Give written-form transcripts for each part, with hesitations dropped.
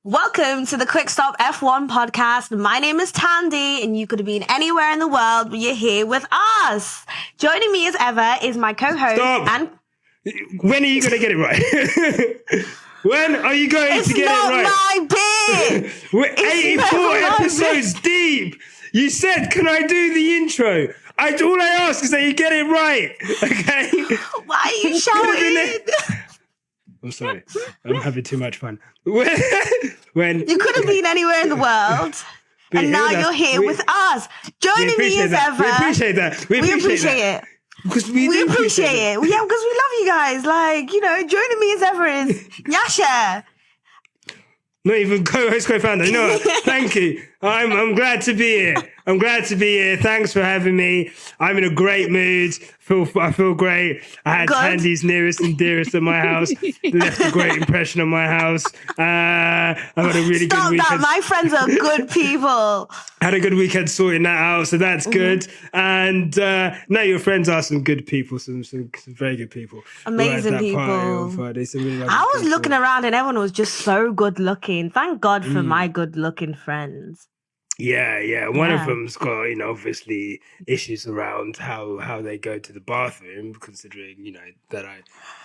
Welcome to the Quick Stop F1 podcast. My name is Tandy, and you could have been anywhere in the world, but you're here with us. Joining me as ever is my co-host. Stop. When are you going to get it right? When are you going to get it right? It's not my bit. We're 84 episodes deep. You said, can I do the intro? All I ask is that you get it right. Okay? Why are you shouting? I'm sorry. I'm having too much fun. When you could have been anywhere in the world, and now you're here with us. Joining me as ever. We appreciate that. We appreciate it. Because we appreciate it. Yeah, because we love you guys. Joining me as ever is Yasha. Not even co-host, co-founder. No, thank you. I'm glad to be here. I'm glad to be here. Thanks for having me. I'm in a great mood. I feel great. I had Tandy's nearest and dearest at my house. Left a great impression on my house. I had a really good weekend. Stop that. My friends are good people. I had a good weekend sorting that out, so that's good. And no, your friends are some good people, some very good people. Amazing people. I was looking around and everyone was just so good looking. Thank God for my good looking friends. Yeah. One of them's got, obviously issues around how they go to the bathroom, considering, that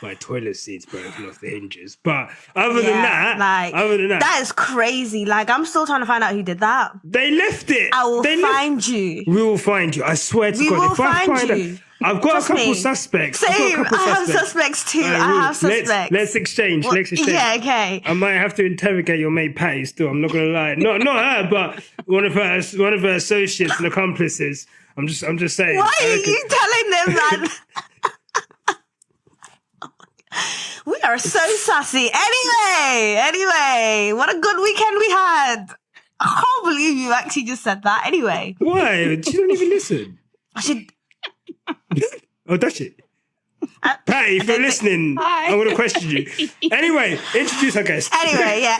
my toilet seat's broken off the hinges. But other than that, that is crazy. I'm still trying to find out who did that. They left it. I will find you. We will find you. I swear to God. We will find you. I've got a couple suspects. Same. I have suspects too. I have suspects. Let's exchange. Yeah, okay. I might have to interrogate your mate Patty still. I'm not gonna lie. Not her, but one of her associates and accomplices. I'm just saying. Why are you telling them that? We are so sassy. Anyway, what a good weekend we had. I can't believe you actually just said that. Anyway. Why? She don't even listen. I should. Oh, does it? Patty, if you're listening, Hi. I'm going to question you. Anyway, introduce our guest. Anyway, yeah.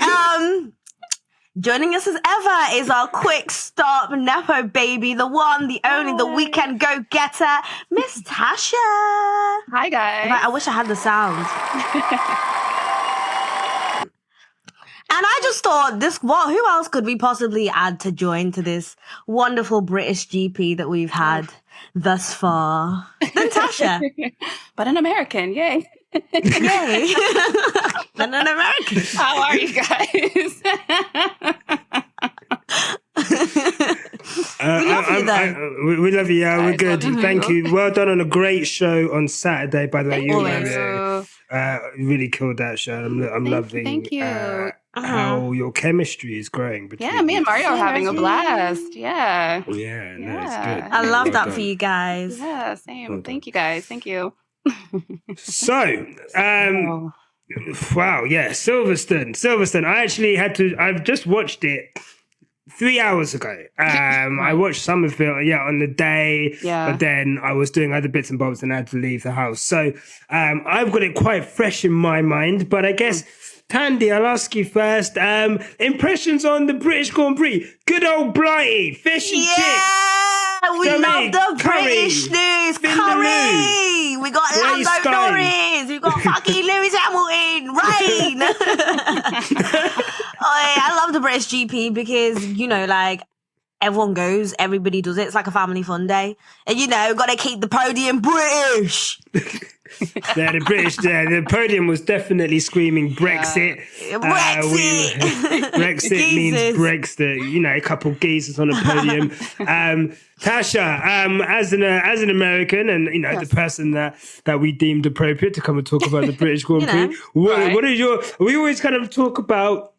Joining us as ever is our quick stop Nepo baby, the one, the only, the weekend go-getter, Miss Tasha. Hi, guys. I wish I had the sound. And I just thought, who else could we possibly add to join to this wonderful British GP that we've had thus far than Tasha? But an American, yay. Yay. Than an American. How are you guys? We love you, though. We love you, yeah, we're good. Love you. Thank you. Well done on a great show on Saturday, by the way. You really killed that show. I'm loving Thank you. How your chemistry is growing. Yeah, me and Mario are having a blast. Yeah. Yeah, no, it's good. I love that for you guys. Yeah, same. Thank you, guys. Thank you. So, wow, yeah, Silverstone. I've just watched it 3 hours ago. I watched some of it, on the day, but then I was doing other bits and bobs and I had to leave the house. So I've got it quite fresh in my mind, but I guess, Tandy, I'll ask you first. Impressions on the British Grand Prix. Good old Blighty, fish and chips. We love the British news. Curry. We got Lando Norris. We got fucking Lewis Hamilton. Rain. I love the British GP because, everyone goes, everybody does it. It's like a family fun day. And, got to keep the podium British. Yeah, the podium was definitely screaming Brexit. Brexit means Brexit. A couple geezers on a podium. Tasha, as an American and the person that we deemed appropriate to come and talk about the British Grand Prix, what are we always kind of talk about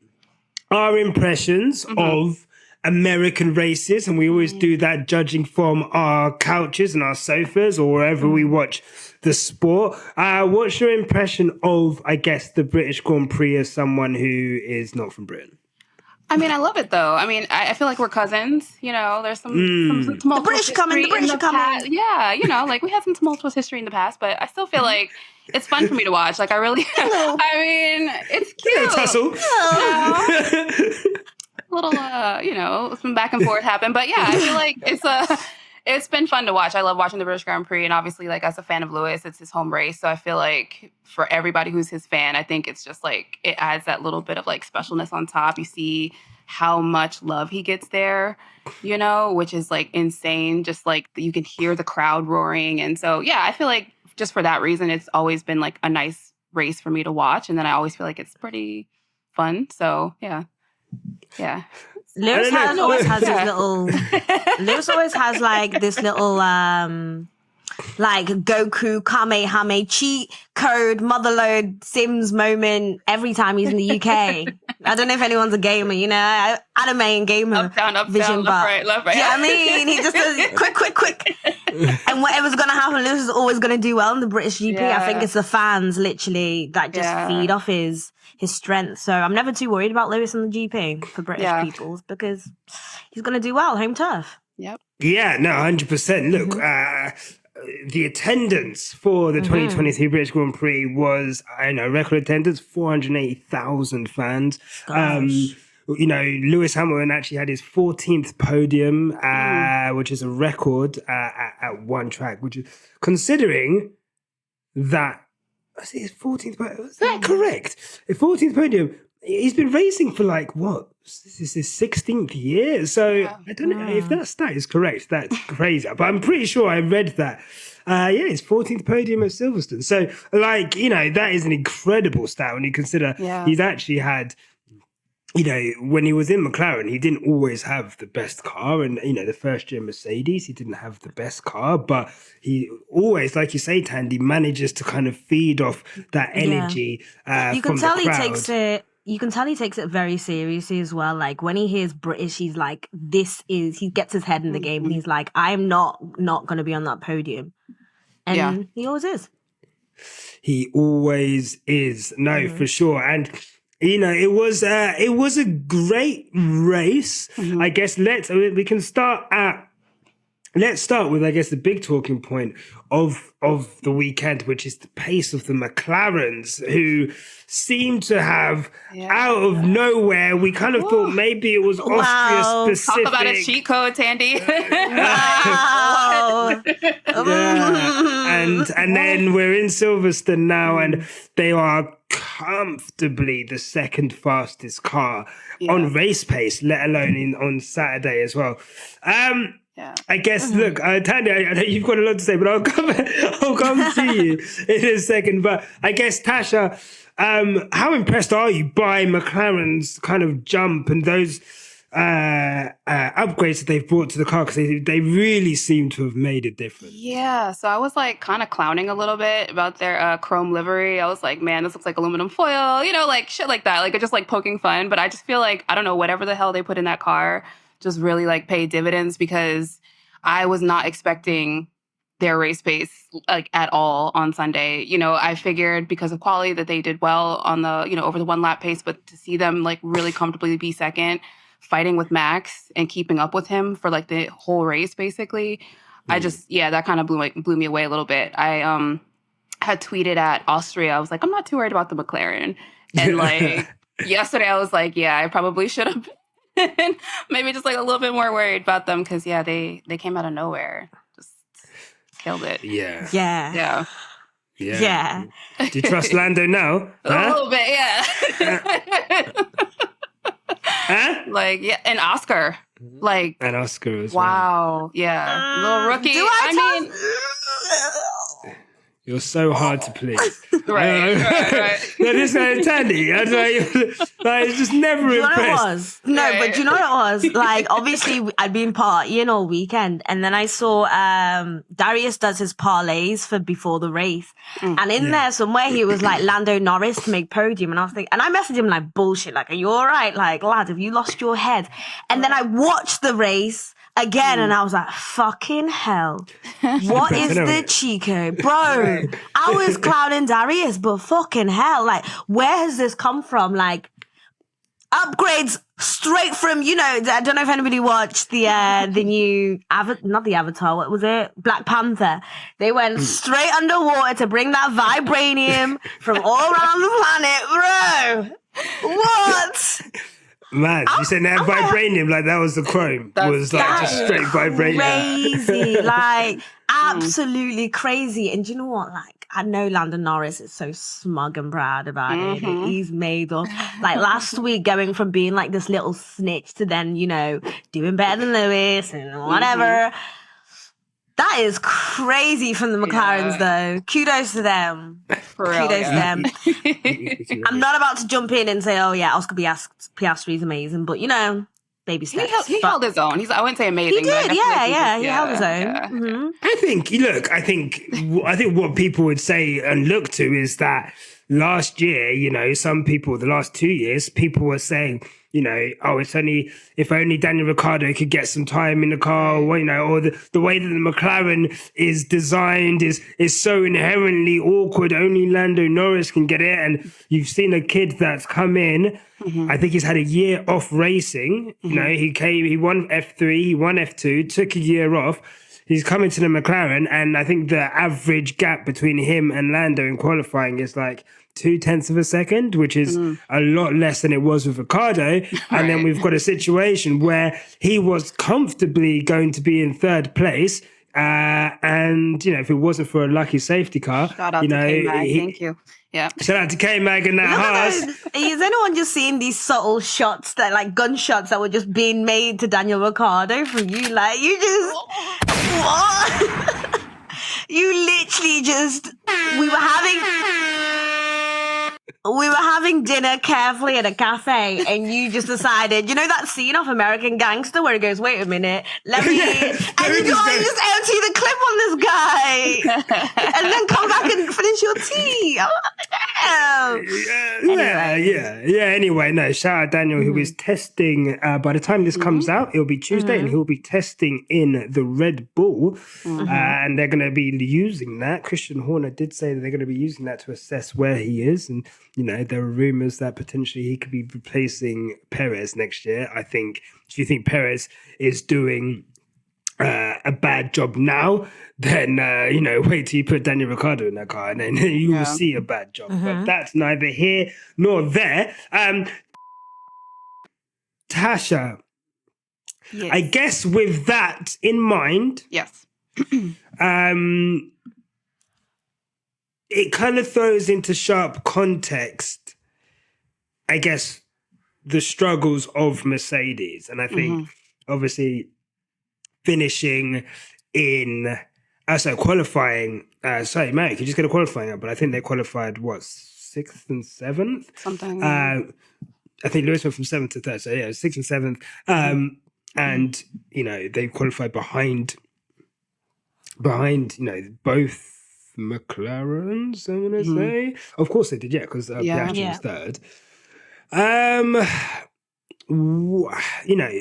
our impressions of American races, and we always do that judging from our couches and our sofas or wherever we watch the sport. What's your impression of, I guess, the British Grand Prix as someone who is not from Britain? I mean, I love it, though. I mean, I feel like we're cousins. There's some tumultuous the British are coming. The British are coming. Yeah, we had some tumultuous history in the past, but I still feel like it's fun for me to watch. I really, I mean, it's cute. Tussle. Little, some back and forth happen. But yeah, I feel like it's been fun to watch. I love watching the British Grand Prix, and obviously, like, as a fan of Lewis, it's his home race. So I feel like for everybody who's his fan, I think it's just like it adds that little bit of like specialness on top. You see how much love he gets there, which is like insane. Just like you can hear the crowd roaring, and so yeah, I feel like just for that reason, it's always been like a nice race for me to watch, and then I always feel like it's pretty fun. So yeah. Lewis always has this little. Lewis always has like this little like Goku Kamehame cheat code motherload Sims moment every time he's in the UK. I don't know if anyone's a gamer, anime and gamer up down, vision, left, right. Yeah, I mean, he just does quick, and whatever's gonna happen, Lewis is always gonna do well in the British GP. Yeah. I think it's the fans literally that just feed off his strength. So I'm never too worried about Lewis in the GP for British peoples because he's gonna do well home turf. Yep. Yeah, no, 100%. Look, the attendance for the 2023 British Grand Prix was, record attendance, 480,000 fans. Lewis Hamilton actually had his 14th podium, which is a record at one track, which is considering that, I see his 14th podium, is that correct? His 14th podium, he's been racing for like, what? This is his 16th year. So I don't know if that stat is correct. That's crazy. But I'm pretty sure I read that. His 14th podium at Silverstone. So, that is an incredible stat when you consider he's actually had, when he was in McLaren, he didn't always have the best car. And, the first year Mercedes, he didn't have the best car. But he always, like you say, Tandy, manages to kind of feed off that energy you can tell he takes it. You can tell he takes it very seriously as well. Like when he hears British, he's like, he gets his head in the game and he's like, I'm not going to be on that podium. And he always is. He always is. No, for sure. And, it was a great race. I guess let's start with, I guess, the big talking point of the weekend, which is the pace of the McLarens, who seem to have, out of nowhere, we kind of thought maybe it was Austria specific. Talk about a cheat code, Tandy. Wow. And then we're in Silverstone now, and they are comfortably the second fastest car on race pace, let alone on Saturday as well. I guess, look, Tanya, I know you've got a lot to say, but I'll come to you in a second. But I guess, Tasha, how impressed are you by McLaren's kind of jump and those upgrades that they've brought to the car? Because they really seem to have made a difference. Yeah, so I was like kind of clowning a little bit about their chrome livery. I was like, man, this looks like aluminum foil, like shit like that. Like, just like poking fun. But I just feel like, I don't know, whatever the hell they put in that car just really like paid dividends, because I was not expecting their race pace like at all on Sunday. I figured because of quality that they did well on the, over the 1 lap pace, but to see them like really comfortably be second, fighting with Max and keeping up with him for like the whole race, basically, I just, that kind of blew me away a little bit. I had tweeted at Austria, I was like, I'm not too worried about the McLaren. And like yesterday I was like, I probably should have been maybe just like a little bit more worried about them, because they came out of nowhere, just killed it. Yeah. Do you trust Lando now? A little bit, Like, and Oscar, like, and Oscar as well. Yeah, little rookie. I mean, you're so hard to please. Right. No, this is Tandy. It's just never impressed. But you know what it was? Like, obviously, I'd been partying all weekend, and then I saw Darius does his parlays for before the race, and in there somewhere he was like Lando Norris to make podium, and I was thinking, and I messaged him like, bullshit, like, are you all right? Like, lad, have you lost your head? And then I watched the race again, and I was like, fucking hell. What is the Chico? Bro, I was clowning Darius, but fucking hell. Like, where has this come from? Like, upgrades straight from, I don't know if anybody watched the new, not the Avatar, what was it? Black Panther. They went straight underwater to bring that vibranium from all around the planet. Bro, what? Man, you said that vibranium, like that was the chrome. Was like That just is straight vibranium. crazy, like absolutely crazy. And do you know what? Like, I know Landon Norris is so smug and proud about it. And he's made us, like last week, going from being like this little snitch to then, you know, doing better than Lewis and whatever. That is crazy from the McLarens, though. Kudos to them. Kudos to them. I'm not about to jump in and say, oh, yeah, Oscar Piastri is amazing. But, you know, baby steps. He held his own. I wouldn't say amazing. He did, but he held his own. Yeah. Mm-hmm. I think what people would say and look to is that last year, you know, some people, the last 2 years, people were saying, you know, oh, it's only if only Daniel Ricciardo could get some time in the car, or, you know, or the way that the McLaren is designed is so inherently awkward. Only Lando Norris can get it, and you've seen a kid that's come in. I think he's had a year off racing. You know, he won F3, he won F2, took a year off. He's coming to the McLaren, and I think the average gap between him and Lando in qualifying is like 0.2 of a second, which is a lot less than it was with Ricciardo. And then we've got a situation where he was comfortably going to be in third place. And, you know, if it wasn't for a lucky safety car, Shout out you know, to K-Mag. Thank you. Yeah. Shout out to K-Mag and that Haas. Is anyone just seeing these subtle shots, that like gunshots that were just being made to Daniel Ricciardo from you? Like, you just, what? You literally just, we were having dinner carefully at a cafe, and you just decided, you know that scene of American Gangster where he goes, wait a minute, let me and you just empty the clip on this guy and then come back and finish your tea. Anyway, no, shout out Daniel, who is testing, by the time this comes out, it'll be Tuesday, and he'll be testing in the Red Bull, and they're going to be using that. Christian Horner did say that they're going to be using that to assess where he is, and, you know, there are rumours that potentially he could be replacing Perez next year. I think, if you think Perez is doing a bad job now, then, you know, wait till you put Daniel Ricciardo in that car, and then you will see a bad job. But that's neither here nor there. Tasha, Yes. I guess with that in mind, Yes. it kind of throws into sharp context, I guess, the struggles of Mercedes. And I think, obviously, finishing in, qualifying, Mike, you just get a qualifying up, but I think they qualified, 6th and 7th? Something. I think Lewis went from 7th to 3rd, so yeah, 6th and 7th. And, you know, they qualified behind, you know, both McLarens, I'm going to say. Of course they did, yeah, because Piastri was 3rd. You know,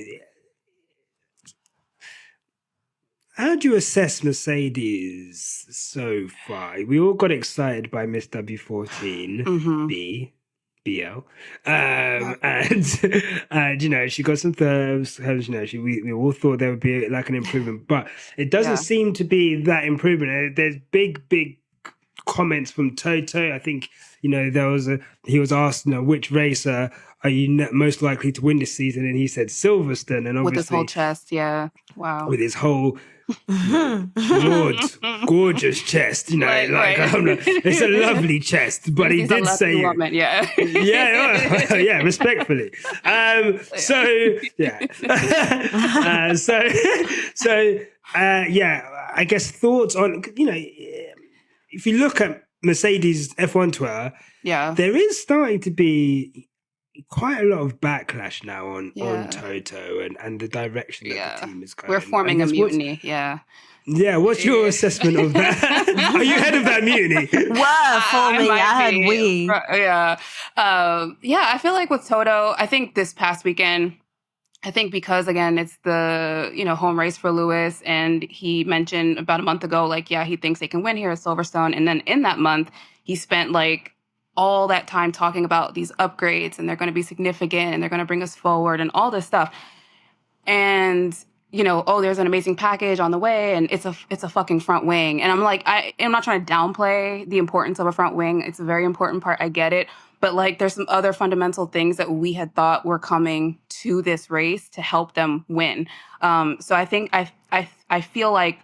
how do you assess Mercedes so far? We all got excited by Miss W14 BL, and you know, she got some thirds. You know, we all thought there would be like an improvement, but it doesn't seem to be that improvement. There's big comments from Toto. I think, you know, he was asked, you know, which racer are you most likely to win this season, and he said Silverstone, and obviously with his whole chest, with his whole gorgeous chest, you know, it's a lovely chest, but he did say, respectfully. I guess thoughts on, you know, if you look at Mercedes F1 Twitter, there is starting to be quite a lot of backlash now on Toto and the direction that the team is going. We're forming a mutiny, Yeah, what's your assessment of that? Are you head of that mutiny? We're forming, I feel like with Toto, I think this past weekend, I think because, again, it's the, you know, home race for Lewis, and he mentioned about a month ago, like, he thinks they can win here at Silverstone. And then in that month, he spent, like, all that time talking about these upgrades, and they're going to be significant, and they're going to bring us forward, and all this stuff. And, you know, there's an amazing package on the way, and it's a fucking front wing. And I'm like, I'm not trying to downplay the importance of a front wing. It's a very important part. I get it. But like, there's some other fundamental things that we had thought were coming to this race to help them win. So I think I feel like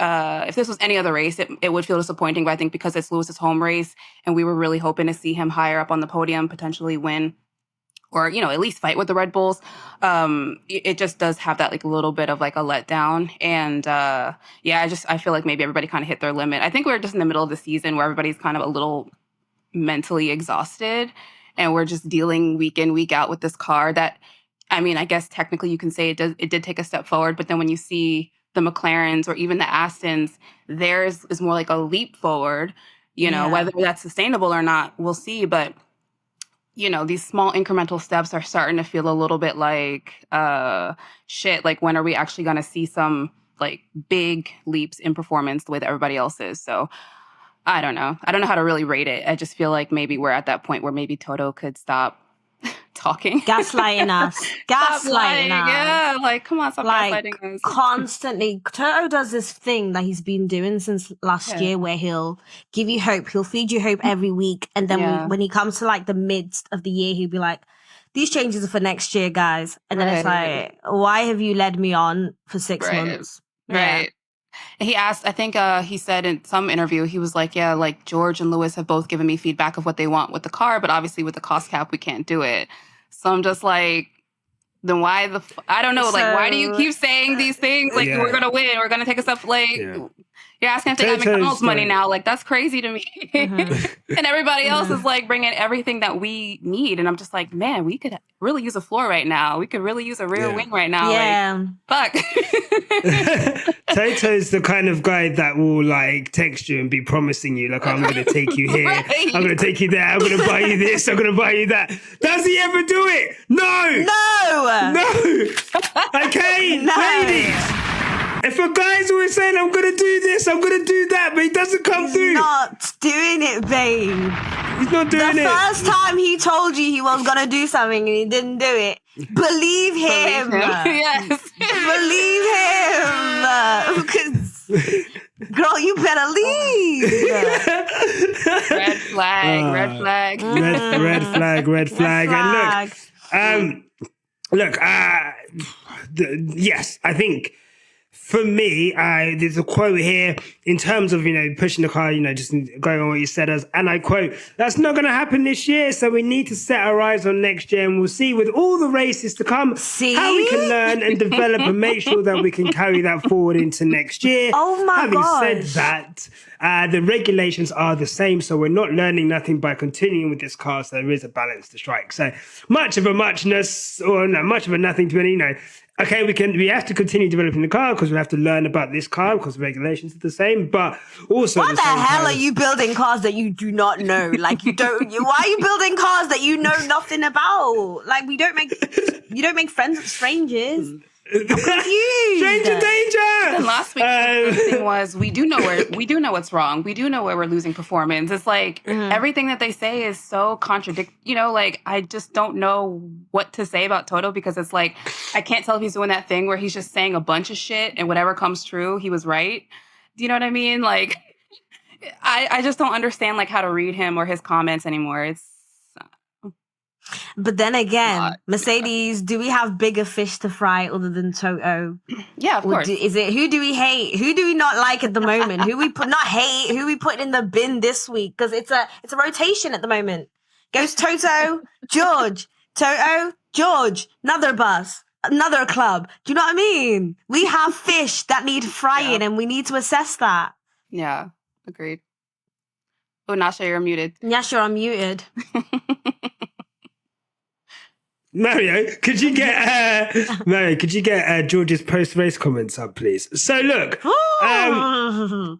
if this was any other race, it would feel disappointing. But I think because it's Lewis's home race, and we were really hoping to see him higher up on the podium, potentially win, or at least fight with the Red Bulls, it just does have that like a little bit of like a letdown. And I feel like maybe everybody kind of hit their limit. I think we're just in the middle of the season where everybody's kind of a little mentally exhausted, and we're just dealing week in, week out with this car that, I mean, I guess technically you can say it did take a step forward, but then when you see the McLarens or even the Astons, theirs is more like a leap forward, whether that's sustainable or not, we'll see. But, these small incremental steps are starting to feel a little bit like, shit, like when are we actually going to see some like big leaps in performance the way that everybody else is? So I don't know. I don't know how to really rate it. I just feel like maybe we're at that point where maybe Toto could stop talking. Gaslighting us. Gaslighting us. Yeah, like, come on, stop gaslighting us. Constantly. Toto does this thing that he's been doing since last year where he'll give you hope. He'll feed you hope every week. And then when he comes to like the midst of the year, he'll be like, these changes are for next year, guys. And then it's like, why have you led me on for 6 months? Right. Yeah. He asked, I think he said in some interview, he was like, yeah, like George and Lewis have both given me feedback of what they want with the car, but obviously with the cost cap, we can't do it. So I'm just like, then why I don't know, like, why do you keep saying these things? Like, we're going to win, we're going to take a step, like, you're asking if they got McDonald's money now. Like, that's crazy to me. And everybody else is like bringing everything that we need. And I'm just like, man, we could really use a floor right now. We could really use a rear wing right now. Yeah. Like, fuck. Toto's the kind of guy that will like text you and be promising you, like, I'm going to take you here. I'm going to take you there. I'm going to buy you this. I'm going to buy you that. Does he ever do it? No. Okay, ladies. If a guy's always saying, I'm going to do this, I'm going to do that, but he doesn't come through. He's not doing it, babe. He's not doing it. The first time he told you he was going to do something and he didn't do it, believe him. Yes. Believe him. Because, girl, you better leave. Red flag, red flag. Red flag. And look, yes, I think for me, there's a quote here in terms of, pushing the car, just going on what you said and I quote, that's not going to happen this year. So we need to set our eyes on next year, and we'll see with all the races to come how we can learn and develop and make sure that we can carry that forward into next year. Oh my gosh. Having said that, the regulations are the same. So we're not learning nothing by continuing with this car. So there is a balance to strike. So much of a muchness or no, much of a nothing to any, okay, we have to continue developing the car because we have to learn about this car because the regulations are the same, but also what the hell are you building cars that you do not know? Like why are you building cars that you know nothing about? Like you don't make friends with strangers. I'm confused. Stranger danger. And last week the thing was we do know what's wrong. We do know where we're losing performance. It's like everything that they say is so contradictory. Like I just don't know what to say about Toto because it's like I can't tell if he's doing that thing where he's just saying a bunch of shit and whatever comes true, he was right. Do you know what I mean? Like I just don't understand like how to read him or his comments anymore. But then again, Mercedes, do we have bigger fish to fry other than Toto? Yeah, of course. Is it who do we hate? Who do we not like at the moment? Who we put in the bin this week? Because it's a rotation at the moment. Goes Toto, George, Toto, George, another bus, another club. Do you know what I mean? We have fish that need frying, and we need to assess that. Yeah, agreed. Oh, Nasha, you're muted. Yes, you're unmuted. Mario, could you get George's post-race comments up, please? So look, I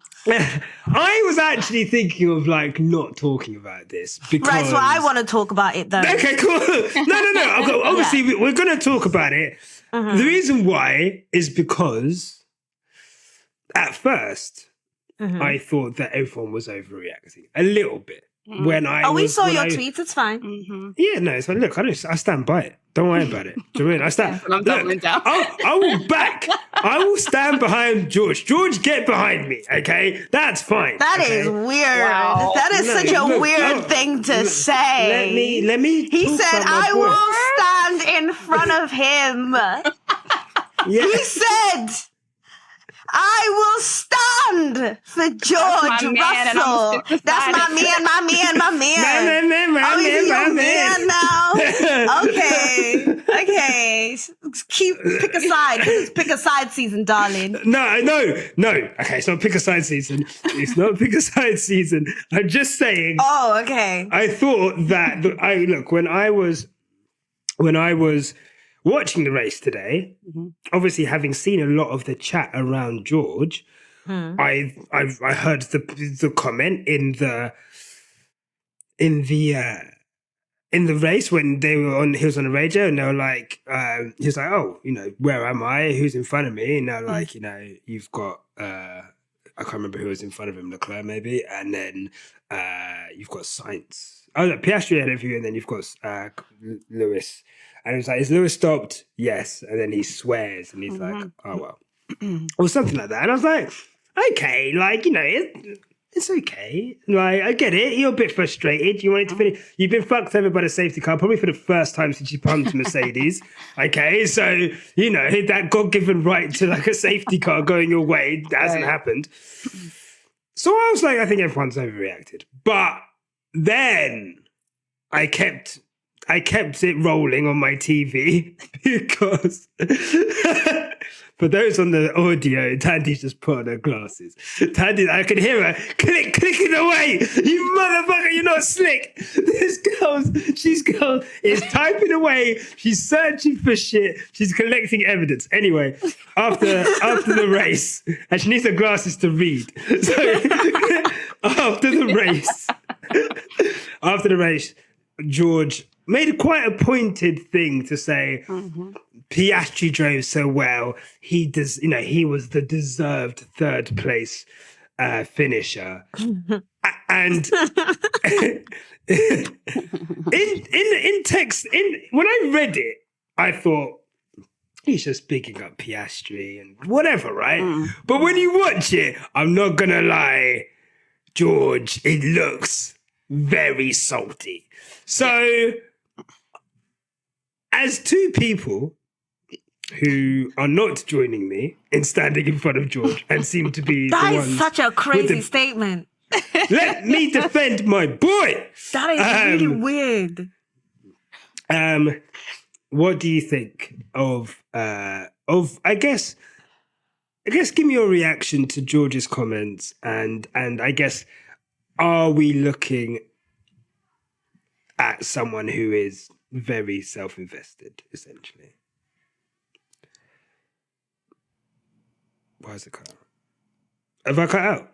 was actually thinking of like not talking about this because right. So I want to talk about it though. Okay, cool. No. Obviously, we're going to talk about it. The reason why is because at first I thought that everyone was overreacting a little bit. We saw your tweets. It's fine. Yeah, no. So look, I stand by it. Don't worry about it. Do you know what I mean? I'm doubling down. I will back I will stand behind George. George, get behind me, okay? That's fine. That okay? is weird. Wow. That is such a weird thing to say. Let me. He talk said, about my I boy." will stand in front of him. Yeah. He said, I will stand for George my man, and I'm Russell. gonna stick That's beside my him. man. Oh, is he your man now? Okay. Pick a side. This is pick a side season, darling. No. Okay, it's not pick a side season. It's not pick a side season. I'm just saying. Oh, okay. I thought that when I was watching the race today, obviously having seen a lot of the chat around George, I heard the comment in the race when he was on the radio, and they were like, he was like, oh, where am I? Who's in front of me? And they're like, you've got, I can't remember who was in front of him, Leclerc maybe, and then you've got Sainz. Oh, no, Piastri ahead of you, and then you've got Lewis. And it was like, is Lewis stopped? Yes. And then he swears, and he's like, oh, well. Or something like that. And I was like, okay, it's okay. Like, I get it. You're a bit frustrated. You wanted to finish. You've been fucked over by the safety car probably for the first time since you pumped Mercedes. Okay, so, that God-given right to like a safety car going your way hasn't happened. So I was like, I think everyone's overreacted. But then I kept it rolling on my TV because for those on the audio, Tandy's just put on her glasses. Tandy, I can hear her clicking away. You motherfucker, you're not slick. This girl is typing away. She's searching for shit. She's collecting evidence. Anyway, after the race, and she needs her glasses to read. So after the race, George made quite a pointed thing to say Piastri drove so well. He was the deserved third place finisher. And in text, when I read it, I thought he's just picking up Piastri and whatever, right? But when you watch it, I'm not gonna lie, George, it looks very salty. So, as two people who are not joining me in standing in front of George and seem to be That the is ones such a crazy statement. let me defend my boy. That is really weird. What do you think of I guess give me your reaction to George's comments and I guess, are we looking at someone who is very self-invested, essentially? Why is it cut out? Have I cut out?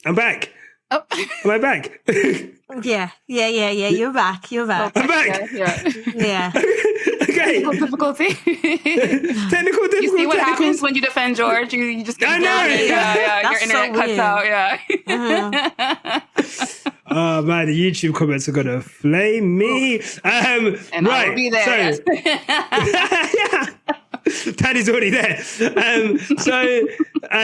I'm back. Oh. Am I back? Yeah. You're back. I'm back. Yeah. Okay. Difficulty. Technical. You see what happens when you defend George? You just get I know. Yeah. Your That's internet so cuts weird. out. Yeah. Oh man, the YouTube comments are gonna flame me. And right, I will be there. So, yeah. Tandy's already there.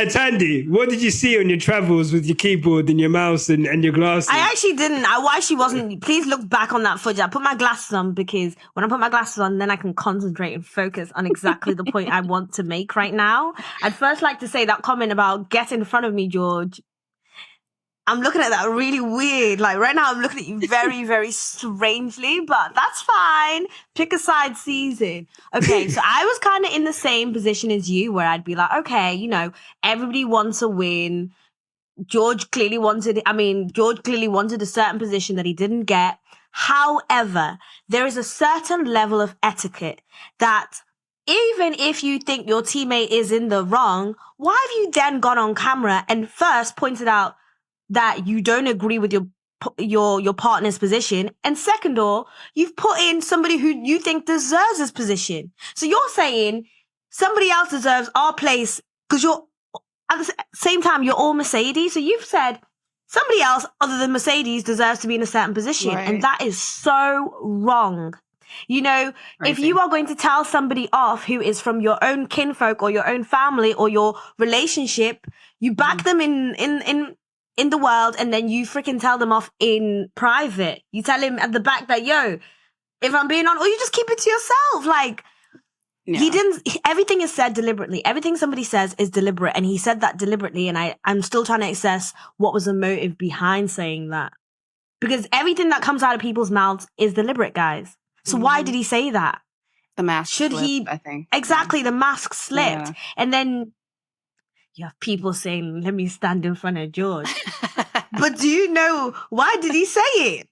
Tandy, what did you see on your travels with your keyboard and your mouse and your glasses? I actually didn't. I actually wasn't. Please look back on that footage. I put my glasses on because when I put my glasses on, then I can concentrate and focus on exactly the point I want to make right now. I'd first like to say that comment about get in front of me, George. I'm looking at that really weird. Like right now, I'm looking at you very, very strangely, but that's fine. Pick a side season. Okay, so I was kind of in the same position as you where I'd be like, okay, everybody wants a win. George clearly wanted a certain position that he didn't get. However, there is a certain level of etiquette that even if you think your teammate is in the wrong, why have you then gone on camera and first pointed out that you don't agree with your partner's position, and second of all, you've put in somebody who you think deserves this position. So you're saying somebody else deserves our place because you're at the same time you're all Mercedes. So you've said somebody else other than Mercedes deserves to be in a certain position, Right. and that is so wrong. You know, if Crazy. you are going to tell somebody off who is from your own kinfolk or your own family or your relationship, you back them in the world, and then you freaking tell them off in private. You tell him at the back that, yo, if I'm being honest, or you just keep it to yourself. Like, he didn't, everything is said deliberately. Everything somebody says is deliberate. And he said that deliberately. And I'm still trying to assess what was the motive behind saying that. Because everything that comes out of people's mouths is deliberate, guys. So why did he say that? The mask slipped, I think. Exactly, the mask slipped. Yeah. And then you have people saying, let me stand in front of George. But do you know, why did he say it?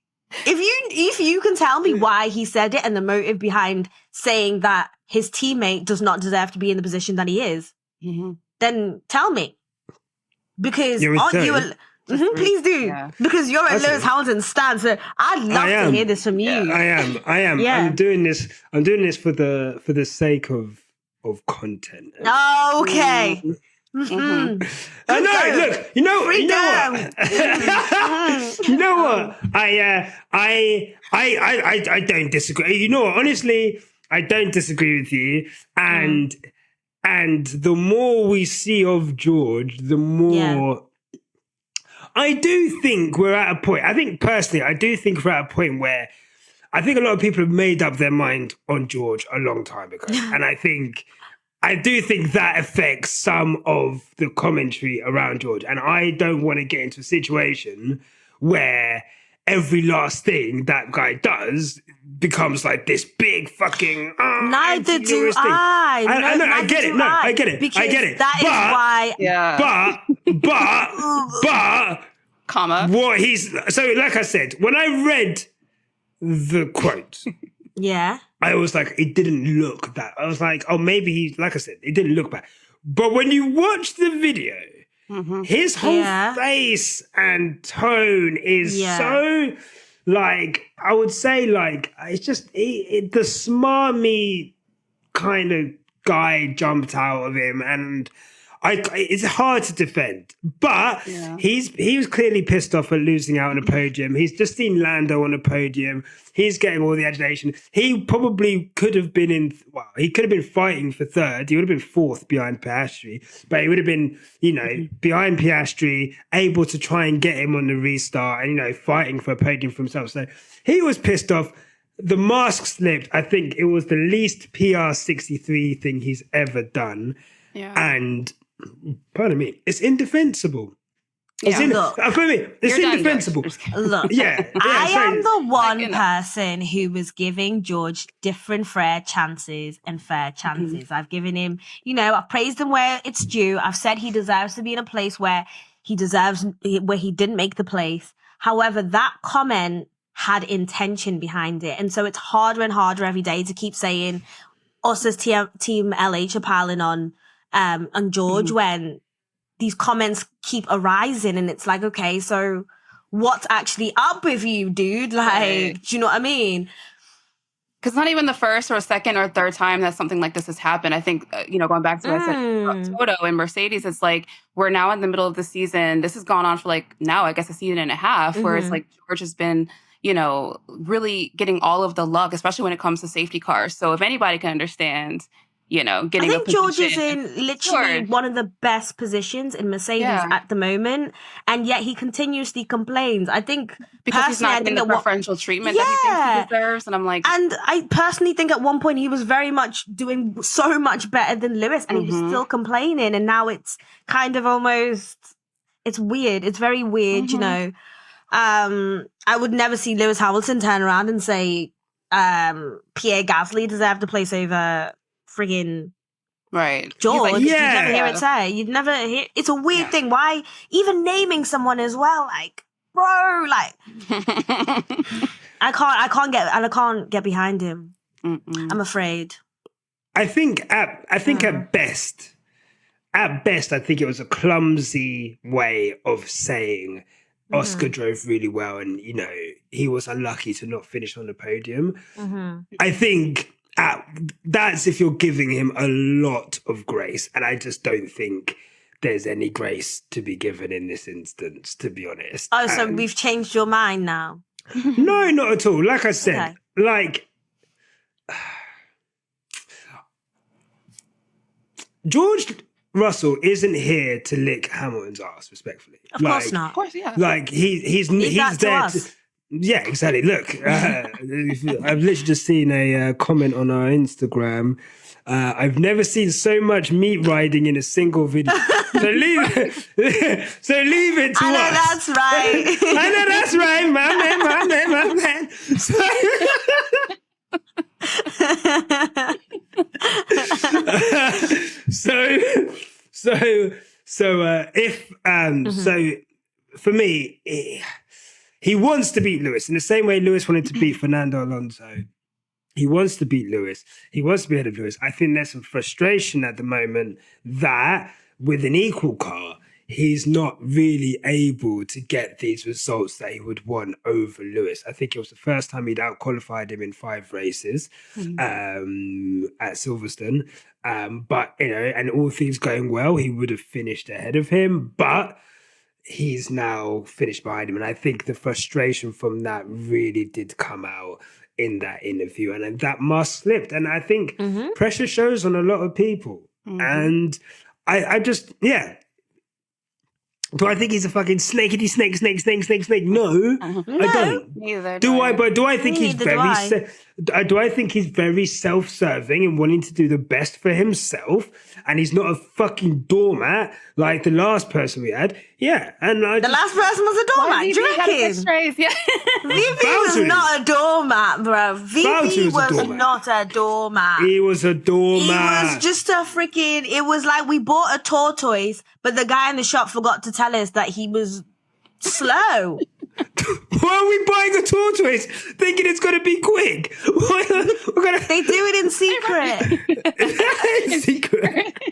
If you can tell me why he said it and the motive behind saying that his teammate does not deserve to be in the position that he is, then tell me. Because please do. Yeah. Because you're a Lewis Hamilton stan, so I'd love to hear this from you. I am. Yeah. I'm doing this for the sake of content. Okay. I know. Look, you know what? You know what? I don't disagree. You know what? Honestly, I don't disagree with you. And the more we see of George, the more I do think we're at a point. I think personally, I do think we're at a point where I think a lot of people have made up their mind on George a long time ago, and I do think that affects some of the commentary around George. And I don't want to get into a situation where every last thing that guy does becomes like this big fucking neither do I. I get it. I get it. Because I get it. That is why. Yeah. But comma. What he's so like I said, when I read the quote, I was like, it didn't look that. I was like, oh, maybe he, like I said, it didn't look bad. But when you watch the video, his whole face and tone is so, like, I would say, like, it's just the smarmy kind of guy jumped out of him, and it's hard to defend. But he was clearly pissed off at losing out on a podium. He's just seen Lando on a podium. He's getting all the adulation. He probably could have been he could have been fighting for third. He would have been fourth behind Piastri, but he would have been, behind Piastri, able to try and get him on the restart and, fighting for a podium for himself. So he was pissed off. The mask slipped. I think it was the least PR63 thing he's ever done. Yeah. And pardon me, it's indefensible. It's indefensible. Look, I am the one person who was giving George different fair chances. I've given him, I've praised him where it's due. I've said he deserves to be in a place where he didn't make the place. However, that comment had intention behind it. And so it's harder and harder every day to keep saying us as Team LH are piling on George when these comments keep arising, and it's like, okay, so what's actually up with you, dude? Like, do you know what I mean? Because not even the first or second or third time that something like this has happened. I think, going back to what I said about Toto and Mercedes, it's like, we're now in the middle of the season. This has gone on for now, I guess, a season and a half, where it's like George has been, really getting all of the luck, especially when it comes to safety cars. So if anybody can understand, getting I think George is in literally one of the best positions in Mercedes at the moment, and yet he continuously complains. I think because he's not getting the preferential treatment that he thinks he deserves, and I'm like, and I personally think at one point he was very much doing so much better than Lewis, and he was still complaining, and now it's kind of almost, it's weird. It's very weird, I would never see Lewis Hamilton turn around and say Pierre Gasly deserved the place over friggin' George. Like, you'd never hear it say. You'd never hear. It's a weird thing. Why even naming someone as well? Like, bro, like I can't get behind him. I'm afraid. I think at best, I think it was a clumsy way of saying Oscar drove really well, and he was unlucky to not finish on the podium. I think that's if you're giving him a lot of grace, and I just don't think there's any grace to be given in this instance, to be honest. Oh, so we've changed your mind now? No, not at all. Like I said, George Russell isn't here to lick Hamilton's ass, respectfully. Of course not. Of course, yeah. Like he's that to there. us. Yeah, exactly. Look, I've literally just seen a comment on our Instagram. I've never seen so much meat riding in a single video. So leave it to I know us. that's right. I know that's right, my man. So for me, he wants to beat Lewis in the same way Lewis wanted to beat Fernando Alonso. He wants to beat Lewis. He wants to be ahead of Lewis. I think there's some frustration at the moment that with an equal car, he's not really able to get these results that he would want over Lewis. I think it was the first time he'd out-qualified him in 5 races at Silverstone. But, and all things going well, he would have finished ahead of him. But he's now finished behind him. And I think the frustration from that really did come out in that interview. And that must slipped. And I think pressure shows on a lot of people. And I just, do I think he's a fucking snakety snake? No, I don't. Neither. Do I think he's Neither very? Do I think he's very self-serving and wanting to do the best for himself? And he's not a fucking doormat like the last person we had. Yeah, and The last person was a doormat. Do you reckon? Yeah. VP was not a doormat, bro. VP was not a doormat. He was a doormat. He was just a freaking. It was like we bought a tortoise, but the guy in the shop forgot to tell us that he was slow. Why are we buying a tortoise thinking it's going to be quick? They do it in secret.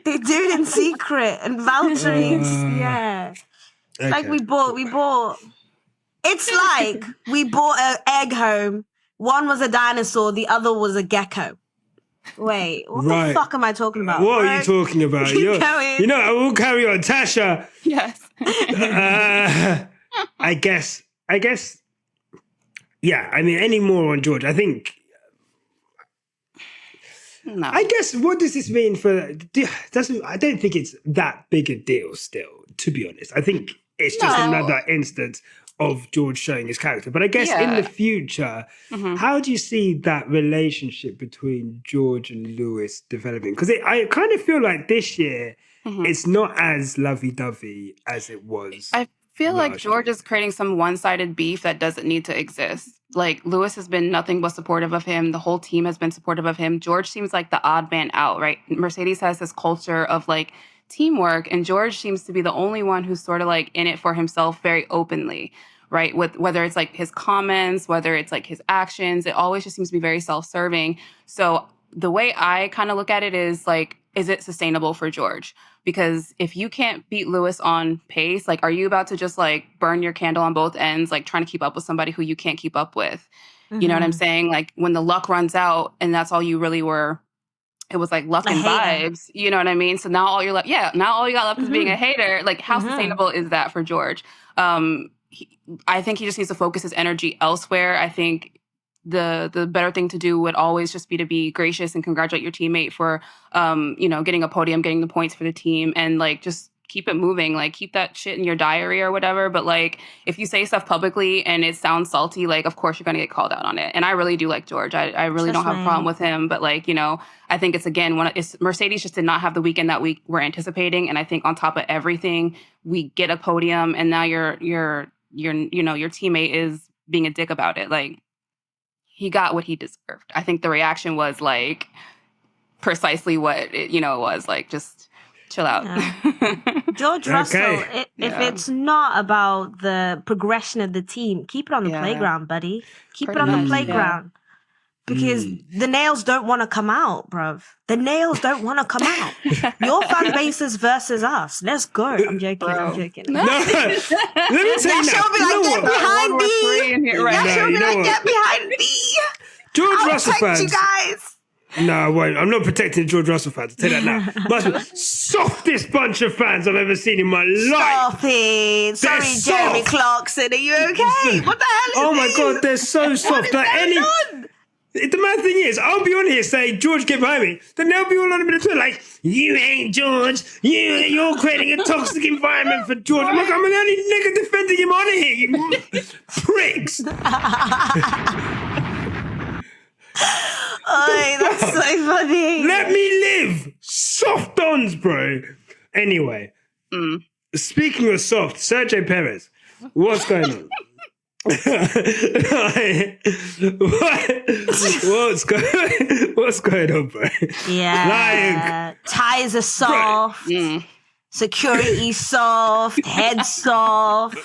They do it in secret. And Valtteri's, Okay. Like we bought. It's like we bought an egg home. One was a dinosaur, the other was a gecko. Wait, what the fuck am I talking about? What are you talking about? Keep going. I will carry on. Tasha. Yes. I guess, yeah, I mean, any more on George? I think, No. I guess, what does this mean for, I don't think it's that big a deal still, to be honest. I think it's just another instance of George showing his character. But I guess in the future, how do you see that relationship between George and Lewis developing? Because I kind of feel like this year, it's not as lovey-dovey as it was. I feel like George is creating some one-sided beef that doesn't need to exist. Like, Lewis has been nothing but supportive of him. The whole team has been supportive of him. George seems like the odd man out, right? Mercedes has this culture of, like, teamwork, and George seems to be the only one who's sort of, like, in it for himself very openly, right? With whether it's, like, his comments, whether it's, like, his actions, it always just seems to be very self-serving. So the way I kind of look at it is, like, is it sustainable for George? Because if you can't beat Lewis on pace, like, are you about to just, like, burn your candle on both ends, like, trying to keep up with somebody who you can't keep up with? You know what I'm saying? Like, when the luck runs out and that's all you really were, it was like luck and vibes. You know what I mean? So now all you're like, now all you got left is being a hater. Like, how sustainable is that for George? I think he just needs to focus his energy elsewhere. I think the better thing to do would always just be to be gracious and congratulate your teammate for, getting a podium, getting the points for the team, and, like, just keep it moving. Like, keep that shit in your diary or whatever. But, like, if you say stuff publicly and it sounds salty, like, of course you're going to get called out on it. And I really do like George. I really don't have a problem with him. But, like, I think it's, again, Mercedes just did not have the weekend that we were anticipating. And I think on top of everything, we get a podium, and now your teammate is being a dick about it. Like, he got what he deserved. I think the reaction was, like, precisely what it was. Like, just chill out. Yeah. George Russell, if it's not about the progression of the team, keep it on the playground, buddy. Keep it on the playground. Because the nails don't want to come out, bruv. The nails don't want to come out. Your fan base is versus us. Let's go. I'm joking. I'm joking. No. Let me tell you Yasha will be like, get behind me. Yasha will be like, get behind me. George Russell fans. You guys. No, I won't. I'm not protecting the George Russell fans. I'll tell you that now. Must be the softest bunch of fans I've ever seen in my life. Stop it. Sorry, Jeremy Clarkson. Are you okay? What the hell is my God, they're so soft. What is going on? The mad thing is, I'll be on here saying, George, get behind me. Then they'll be all on him in the Twitter like, you ain't George. You're creating a toxic environment for George. I'm like, I'm the only nigga defending him on here, you pricks. Oh, that's so funny. Let me live. Soft ons, bro. Anyway, speaking of soft, Sergio Perez, what's going on? What's going on, bro? Yeah. Tires are soft. Security soft. Head soft.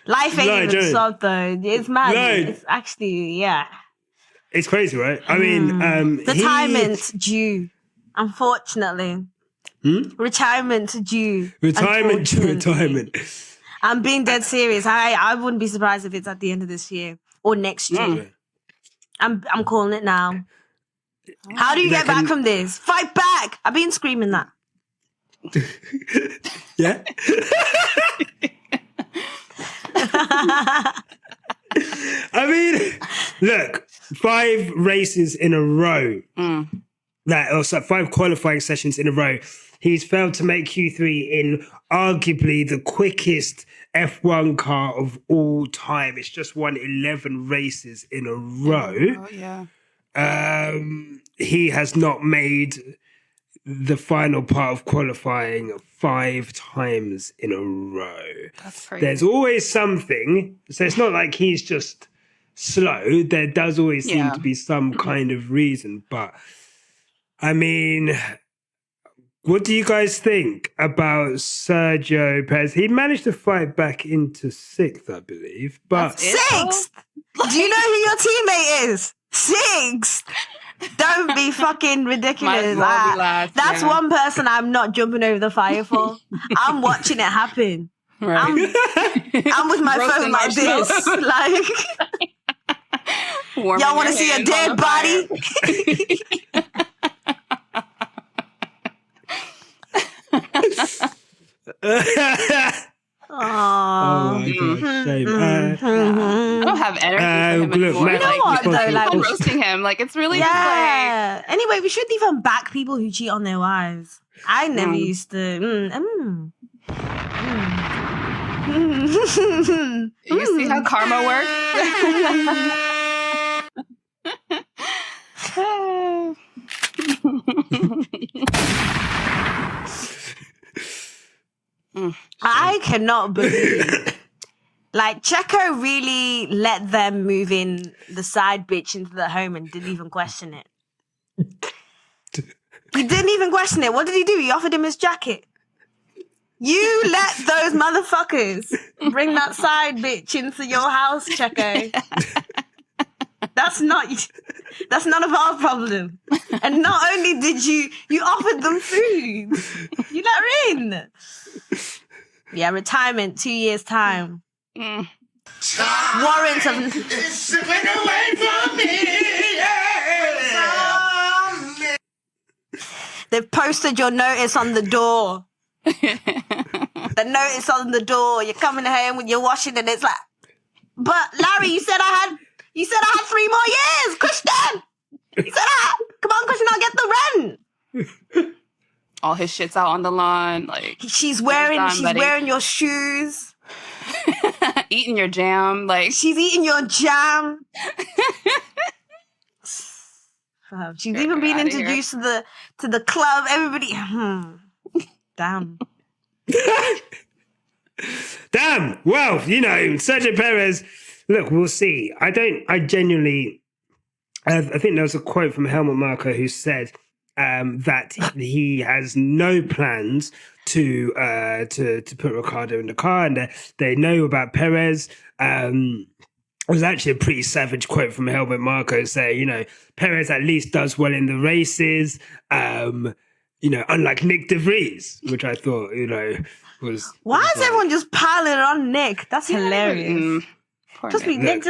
Life ain't even soft though. It's mad. It's actually, It's crazy, right? I mean, retirement's due, unfortunately. Retirement's due. Retirement. I'm being dead serious. I wouldn't be surprised if it's at the end of this year or next year. I'm calling it now. How do you get back from this? Fight back! I've been screaming that. Yeah. I mean, look, 5 races in a row. So 5 qualifying sessions in a row. He's failed to make Q3 in arguably the quickest F1 car of all time. It's just won 11 races in a row. He has not made the final part of qualifying 5 times in a row. That's crazy. There's always something. So it's not like he's just slow. There does always seem to be some kind of reason. But, I mean, what do you guys think about Sergio Perez? He managed to fight back into 6th, I believe. But 6th? Do you know who your teammate is? 6th? Don't be fucking ridiculous. That's one person I'm not jumping over the fire for. I'm watching it happen. Right. I'm with my phone like this. Like, y'all want to see a dead body? Oh my god, shame. I don't have energy for him anymore. You know what, though? Like, I'm roasting him. Like, it's really just like... Anyway, we shouldn't even back people who cheat on their wives. I never used to... You see how karma works? I cannot believe, like, Checo really let them move in the side bitch into the home and didn't even question it. He didn't even question it. What did he do? He offered him his jacket. You let those motherfuckers bring that side bitch into your house, Checo. That's none of our problem. And not only did you offered them food, you let her in. Yeah, retirement, 2 years' time. Warrant of... It's slipping away from me. They've posted your notice on the door. The notice on the door. You're coming home with your washing and it's like, but Larry, you said I had 3 more years, Christian. You said come on, Christian, I'll get the rent. All his shit's out on the lawn. Like, she's wearing your shoes. Eating your jam. Like, she's eating your jam. She's even been introduced to the club. Everybody, damn. Damn. Well, Sergio Perez. Look, we'll see. I think there was a quote from Helmut Marko who said that he has no plans to put Ricciardo in the car, and they know about Perez. It was actually a pretty savage quote from Helmut Marko saying, Perez at least does well in the races, unlike Nick De Vries, which I thought, was... Why is everyone just piling on Nick? That's hilarious. Just be Nick,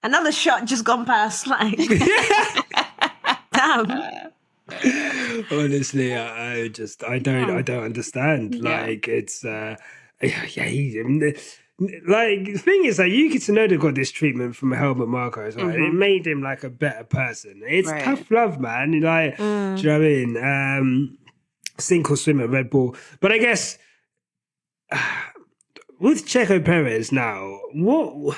another shot just gone past, like... Damn. Honestly, I don't understand. Like, it's... like the thing is, like Yuki Tsunoda got this treatment from Helmut Marko as well. It made him like a better person. It's tough love, man. Like, do you know what I mean? Sink or swim at Red Bull. But I guess with Checo Perez now, what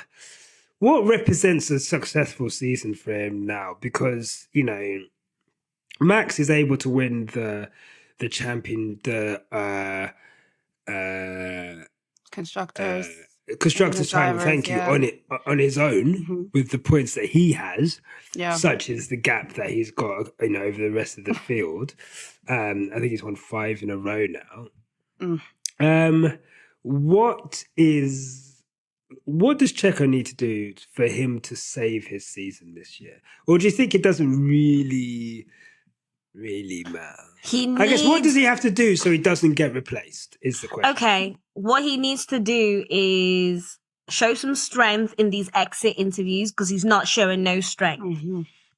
represents a successful season for him now? Because Max is able to win the constructors title, thank you, on his own with the points that he has, such as the gap that he's got over the rest of the field. I think he's won 5 in a row now. What does Checo need to do for him to save his season this year? Or do you think it doesn't really matter? I guess, what does he have to do so he doesn't get replaced is the question. Okay, what he needs to do is show some strength in these exit interviews, because he's not showing no strength.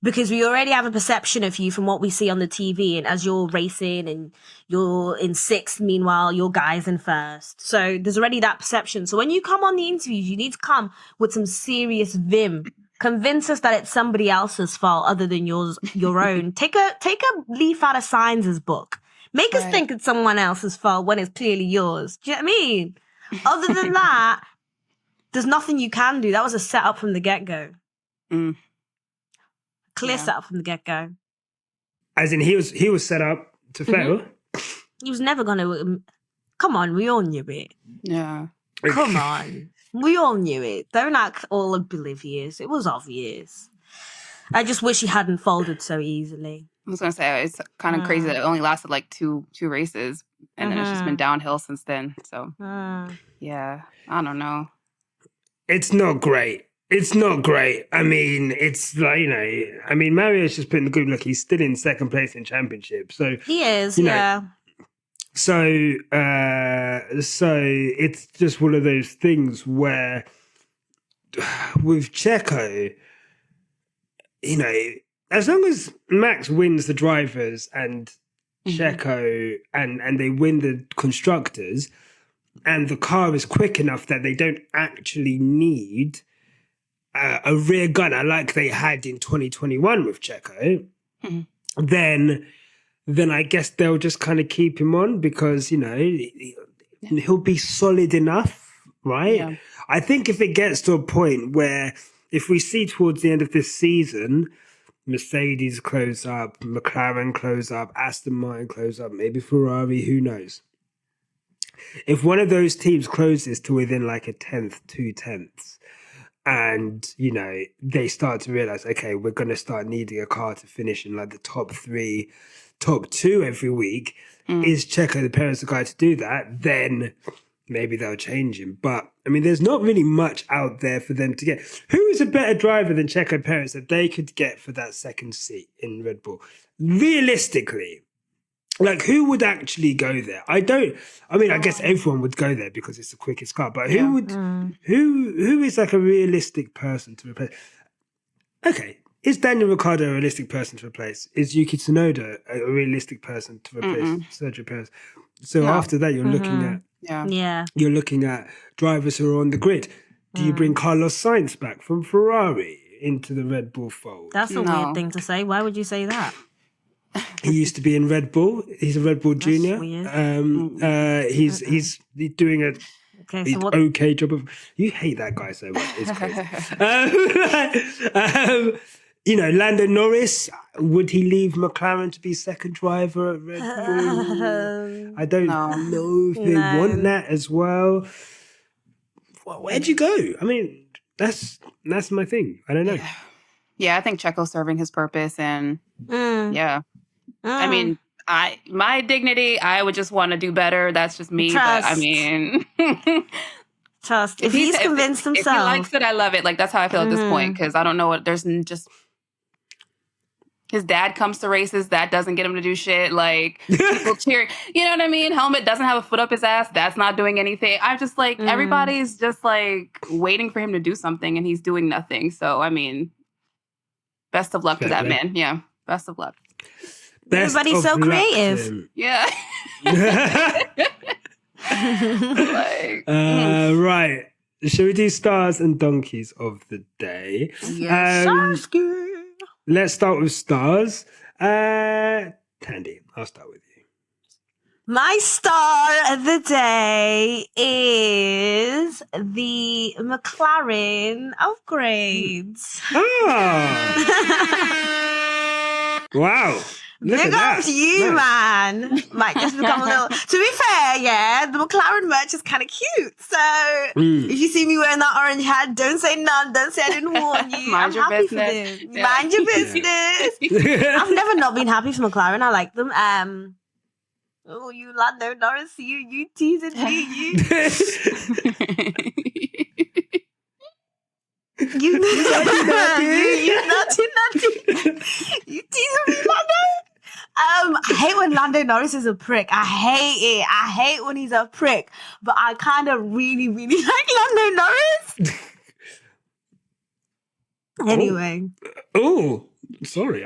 Because we already have a perception of you from what we see on the TV, and as you're racing and you're in 6th, meanwhile your guy's in 1st. So there's already that perception. So when you come on the interviews, you need to come with some serious vim. Convince us that it's somebody else's fault other than your own. Take a leaf out of Sainz's book. Make us think it's someone else's fault when it's clearly yours. Do you know what I mean? Other than that, there's nothing you can do. That was a setup from the get-go. Clear setup from the get-go. As in, he was set up to fail. He was never going to... Come on, we all knew it. Yeah. Come on. We all knew it. Don't act all oblivious. It was obvious. I just wish he hadn't folded so easily. I was going to say, it's kind of crazy that it only lasted like two races, and then it's just been downhill since then. So, yeah, I don't know. It's not great. I mean, it's like, Mario's just putting the good look. He's still in 2nd place in championship. So he is, yeah. So it's just one of those things where with Checo, as long as Max wins the drivers and Checo and they win the constructors, and the car is quick enough that they don't actually need a rear gunner like they had in 2021 with Checo, then I guess they'll just kind of keep him on because, he'll be solid enough, right? Yeah. I think if it gets to a point where if we see towards the end of this season, Mercedes close up, McLaren close up, Aston Martin close up, maybe Ferrari, who knows? If one of those teams closes to within like a 10th, 2 tenths, and, they start to realize, okay, we're going to start needing a car to finish in like the top 3, top 2 every week, is Checo the Perez the guy to do that, then maybe they'll change him. But, I mean, there's not really much out there for them to get. Who is a better driver than Checo Perez that they could get for that 2nd seat in Red Bull? Realistically, like, who would actually go there? I guess everyone would go there because it's the quickest car, but who is like a realistic person to replace? Okay. Is Daniel Ricciardo a realistic person to replace? Is Yuki Tsunoda a realistic person to replace Sergio Perez? So after that, you're looking at you're looking at drivers who are on the grid. Do you bring Carlos Sainz back from Ferrari into the Red Bull fold? That's a weird thing to say. Why would you say that? He used to be in Red Bull. He's a Red Bull junior. He's doing a okay job of. You hate that guy so much. It's crazy. Lando Norris, would he leave McLaren to be 2nd driver at Red Bull? I don't know if they want that as well. Where'd you go? I mean, that's my thing. I don't know. Yeah, I think Checo's serving his purpose, and I mean, my dignity, I would just want to do better. That's just me. Trust. But I mean, trust. If he's convinced himself, if he likes it, I love it. Like, that's how I feel at this point, because I don't know what there's just. His dad comes to races. That doesn't get him to do shit. Like, people cheer. You know what I mean? Helmet doesn't have a foot up his ass. That's not doing anything. I'm just like, everybody's just like waiting for him to do something, and he's doing nothing. So, I mean, best of luck to that man. Yeah. Best of luck. Everybody's so creative. Yeah. Right. Shall we do stars and donkeys of the day? Yes, Let's start with stars. Tandy, I'll start with you. My star of the day is the McLaren upgrades. Oh. Wow. Look Big at up that. to you, Nice. man. Might just become a little. To be fair, yeah, the McLaren merch is kind of cute. So if you see me wearing that orange hat, don't say none. Don't say I didn't warn you. Mind I'm your happy business. for them. Yeah. Mind your business. I've never not been happy for McLaren. I like them. Oh, you Lando Norris, you teasing me, you. You naughty. You teasing me, Lando. I hate when Lando Norris is a prick. I hate it. I hate when he's a prick. But I kind of really, really like Lando Norris. Anyway. Oh, sorry.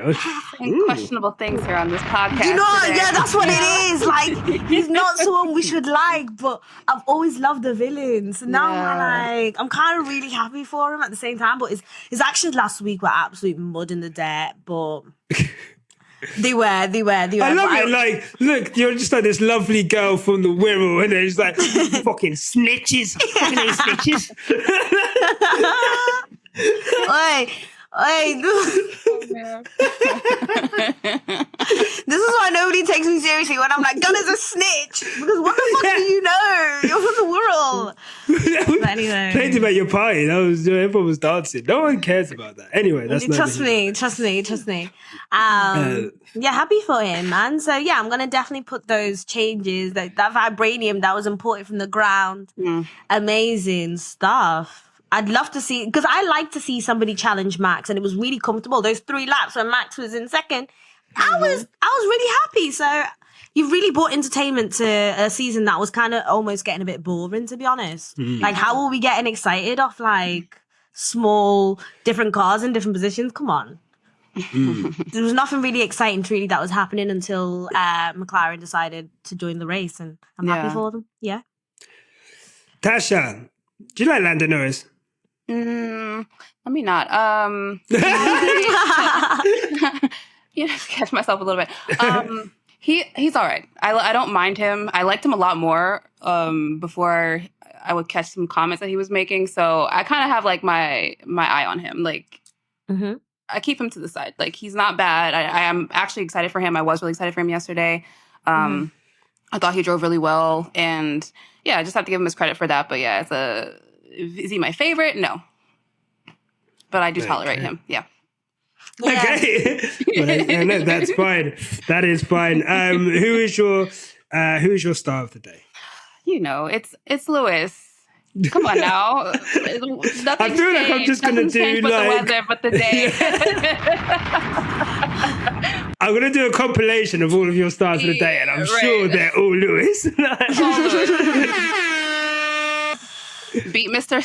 Saying questionable things here on this podcast. You know what? today. Yeah, that's what it is. Like, he's not someone we should like, but I've always loved the villain. So now I'm kind of really happy for him at the same time. But his actions last week were absolute mud in the dirt. But they were. I love it. Like, look, you're just like this lovely girl from the Wirral, and it's like fucking snitches. Fucking snitches. This is why nobody takes me seriously when I'm like, Gunner's a snitch. Because what the fuck do you know? You're from the world. But anyway. Played about your party. That was everyone was dancing. No one cares about that. Anyway, that's Trust me. Yeah, happy for him, man. So yeah, I'm gonna definitely put those changes, that vibranium that was imported from the ground. Amazing stuff. I'd love to see, because I like to see somebody challenge Max, and it was really comfortable. Those 3 laps when Max was in second, I was really happy. So you've really brought entertainment to a season that was kind of almost getting a bit boring, to be honest. Like, how are we getting excited off like small different cars in different positions? Come on. There was nothing really exciting really that was happening until McLaren decided to join the race, and I'm happy for them. Yeah. Tasha, do you like Lando Norris? Let me not. Catch myself a little bit. He's all right. I don't mind him. I liked him a lot more before I would catch some comments that he was making. So I kind of have like my eye on him. Like, I keep him to the side. Like, he's not bad. I am actually excited for him. I was really excited for him yesterday. I thought he drove really well, and yeah, I just have to give him his credit for that. But yeah, is he my favorite? No, but I do tolerate him. Yeah. Okay, no, that's fine. That is fine. Who is your star of the day? You know, it's Lewis. Come on now. I feel like I'm just gonna do but like the weather, but the day. I'm gonna do a compilation of all of your stars of the day, and I'm sure they're all Lewis. Beat Mr.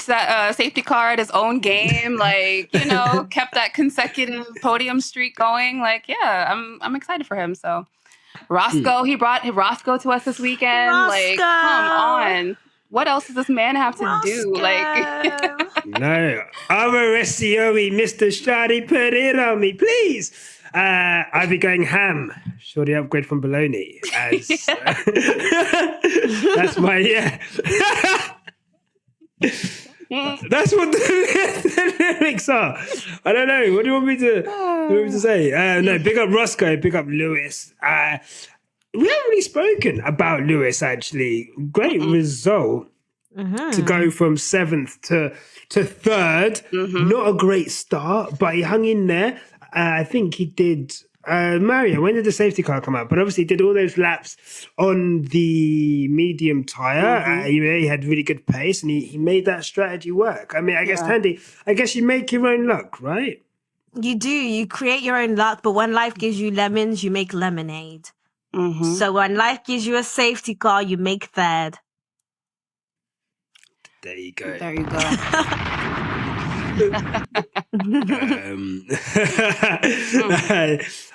Safety Car at his own game, like, you know, kept that consecutive podium streak going. Like, yeah, I'm excited for him. So Roscoe, he brought Roscoe to us this weekend. Like, come on. What else does this man have to do? Like, no, I'm a SCOE, Mr. Shadi, put it on me, please. I'd be going ham. Sure, the upgrade from Bologna. As that's my That's what the lyrics are. I don't know. What do you want me to say? No, big up Roscoe, big up Lewis. We haven't really spoken about Lewis, actually. Great result to go from 7th to 3rd. Not a great start, but he hung in there. I think he did. Mario, when did the safety car come out? But obviously he did all those laps on the medium tyre. He had really good pace, and he made that strategy work. I mean, I guess, Tandy, you make your own luck, right? You do. You create your own luck, but when life gives you lemons, you make lemonade. So when life gives you a safety car, you make 3rd. There you go. there you go.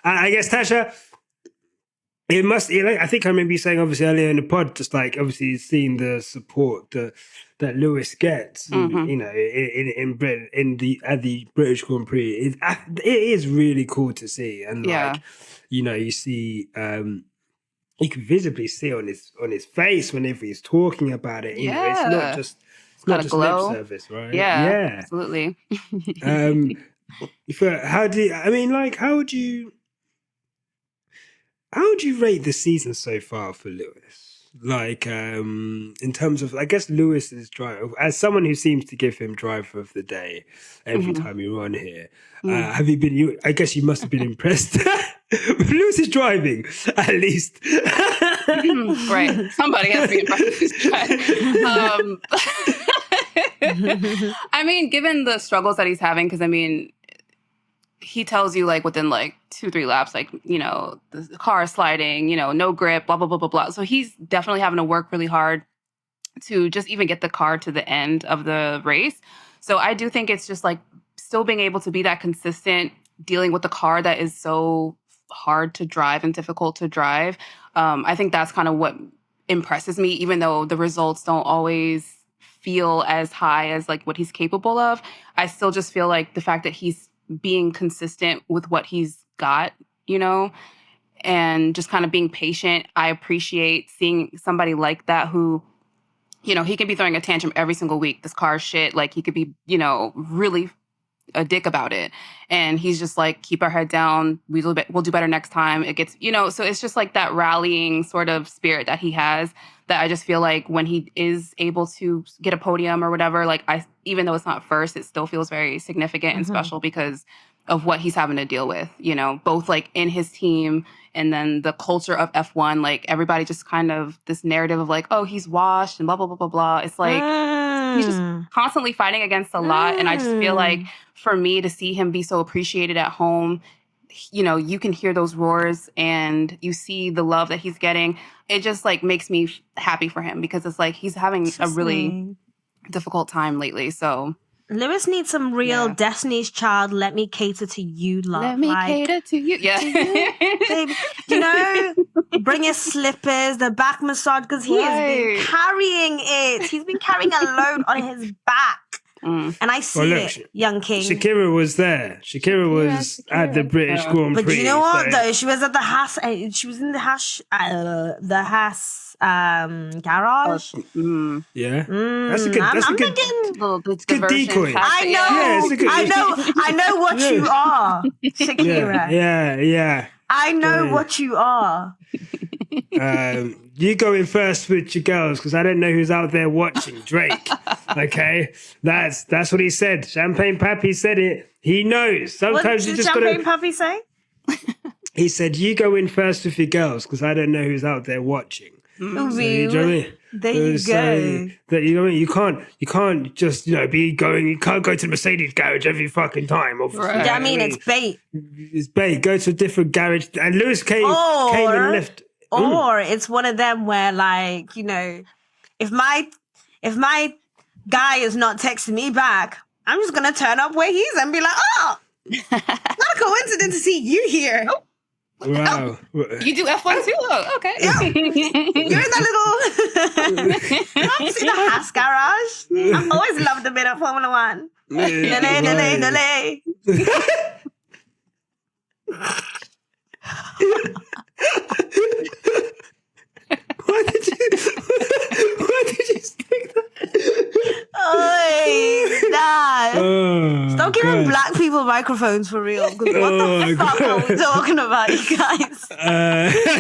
I guess, Tasha, I think I remember you saying, obviously, earlier in the pod, just like, obviously, seeing the support that that Lewis gets, you know, in Britain at the British Grand Prix, it is really cool to see, and like, you know, you see, you can visibly see on his face whenever he's talking about it. You know, it's not just lip service, right? Yeah, absolutely. How would you rate the season so far for Lewis? Like, in terms of, I guess, Lewis's drive, as someone who seems to give him driver of the day every time you're on here, have you been, I guess you must have been impressed with Lewis's driving, at least. Right. Somebody has to be impressed with his drive. I mean, given the struggles that he's having, because I mean, he tells you like within like 2-3 laps, like, you know, the car is sliding, you know, no grip, blah, blah, blah, blah, blah. So he's definitely having to work really hard to just even get the car to the end of the race. So I do think it's just like still being able to be that consistent, dealing with the car that is so hard to drive and difficult to drive. I think that's kind of what impresses me, even though the results don't always feel as high as like what he's capable of. I still just feel like the fact that he's being consistent with what he's got, you know, and just kind of being patient. I appreciate seeing somebody like that who, you know, he can be throwing a tantrum every single week. This car is shit. Like, he could be, you know, really a dick about it. And he's just like, keep our head down. We'll do better next time. It gets, you know, so it's just like that rallying sort of spirit that he has, that I just feel like when he is able to get a podium or whatever, like, even though it's not first, it still feels very significant and special because of what he's having to deal with, you know, both like in his team and then the culture of F1, like everybody just kind of this narrative of like, oh, he's washed and blah, blah, blah, blah, blah. It's like, he's just constantly fighting against a lot. And I just feel like for me to see him be so appreciated at home, you know, you can hear those roars and you see the love that he's getting. It just like makes me happy for him because it's like he's having a really difficult time lately. So Lewis needs some real Destiny's Child, let me cater to you love. Let me cater to you. Yeah. To you, baby. You know, bring his slippers, the back massage, because he has been carrying it. He's been carrying a load on his back. And I see it, young king. Shakira was there. Shakira was at the British Grand Prix. But you know what, though? She was at the Haas. She was in the Haas garage. Yeah, that's a good. That's a good. Good decoy. I know what you are, Shakira. Yeah. I know what you are. You go in first with your girls because I don't know who's out there watching. Drake. Okay, that's what he said. Champagne Pappy said it. He knows. Sometimes you just got to. Champagne Pappy say? He said, "You go in first with your girls because I don't know who's out there watching." So, you know what I mean? There you go. That, you know what I mean? You can't just, you know, be going. You can't go to the Mercedes garage every fucking time. Obviously, right. I mean, it's bait. It's bait. Go to a different garage. And Lewis came and left. Or it's one of them where, like, you know, if my guy is not texting me back, I'm just gonna turn up where he's and be like, oh, not a coincidence to see you here. Oh. Wow. You do F1 too? Oh, okay. Yeah. You're in that little... I've seen the Haas garage. I've always loved a bit of Formula One. Delay. Why did you stick that? Stop giving black people microphones for real. What the fuck are we talking about, you guys?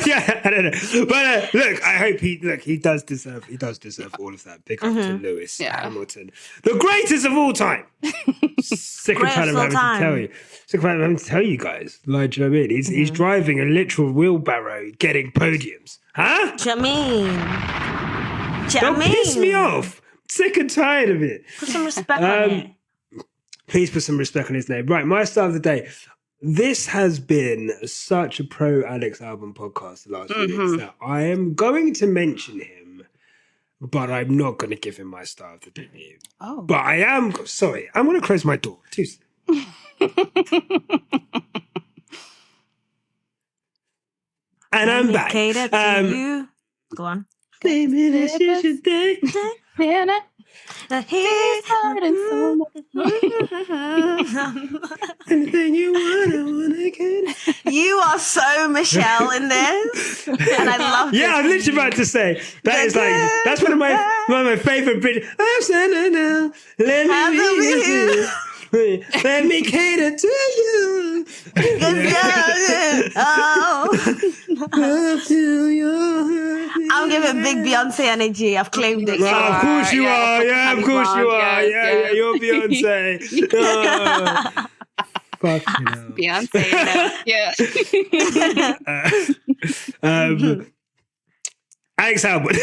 Yeah, I don't know. But look, I hope he does deserve all of that. Big up to Lewis Hamilton, the greatest of all time. Sick of having to tell you guys. Like, do you know what I mean? He's driving a literal wheelbarrow, getting podiums. Huh? Do you know what I mean? Don't piss me off. Sick and tired of it. Put some respect on it. Please put some respect on his name. Right, my star of the day. This has been such a pro Alex Albon podcast the last few weeks that I am going to mention him, but I'm not going to give him my star of the day. Oh. But I am, sorry, I'm going to close my door. And I'm back. You. Go on. Baby, this is your day. Man, He's hurting so much. Anything you wanna get. You are so Michelle in this, and I love. Yeah, I'm literally about to say that is like that's one of my favorite British. I'm standing now. Let me be you. Let me cater to you. I'm giving big Beyonce energy. I've claimed it. Of course you are. Yeah, of course you are. Yes, Yeah, you're Beyonce. Fucking hell. Beyonce. Yeah. Alex Albon.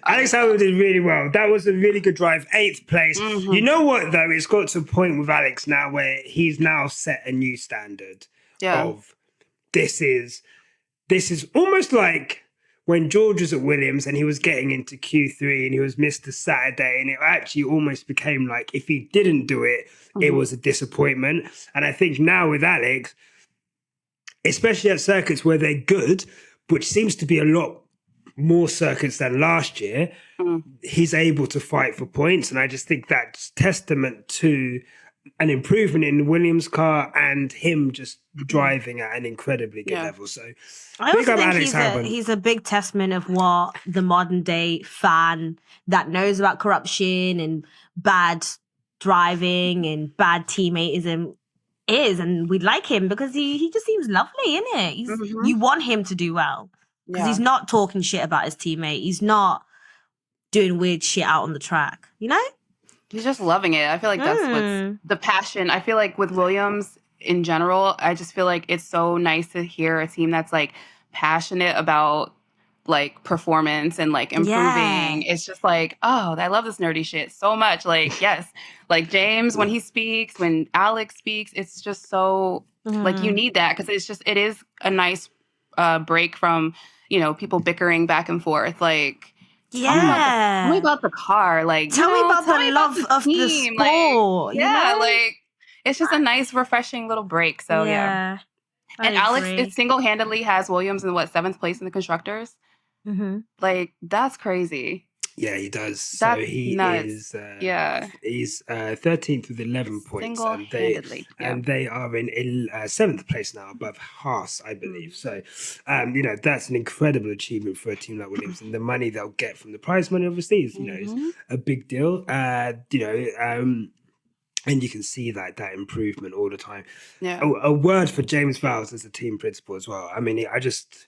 Alex Albon did really well. That was a really good drive. 8th place. Mm-hmm. You know what, though? It's got to a point with Alex now where he's now set a new standard of this is almost like when George was at Williams and he was getting into Q3 and he was missed a Saturday, and it actually almost became like if he didn't do it, it was a disappointment. And I think now with Alex, especially at circuits where they're good, which seems to be a lot more circuits than last year, he's able to fight for points. And I just think that's testament to an improvement in the Williams car and him just driving at an incredibly good level. So I also think he's a big testament of what the modern day fan that knows about corruption and bad driving and bad teammateism is, and we like him because he just seems lovely, innit? You want him to do well because he's not talking shit about his teammate. He's not doing weird shit out on the track, you know? He's just loving it. I feel like that's what's the passion. I feel like with Williams in general, I just feel like it's so nice to hear a team that's like passionate about like performance and like improving. It's just like, oh, I love this nerdy shit so much. Like, yes, like James, when he speaks, when Alex speaks, it's just so like you need that because it is a nice break from, you know, people bickering back and forth. Like, tell me about the car. Like, tell me about the love of the sport. Like, like it's just a nice, refreshing little break. So yeah. And Alex is single-handedly has Williams in 7th place in the constructors. Like, that's crazy. Yeah, he does. That's so he nuts. is. He's 13th with 11 points, and they are in 7th place now, above Haas, I believe. So, you know, that's an incredible achievement for a team like Williams, and the money they'll get from the prize money, obviously, is is a big deal. You know. And you can see that improvement all the time. Yeah. A word for James Vowles as a team principal as well. I mean, I just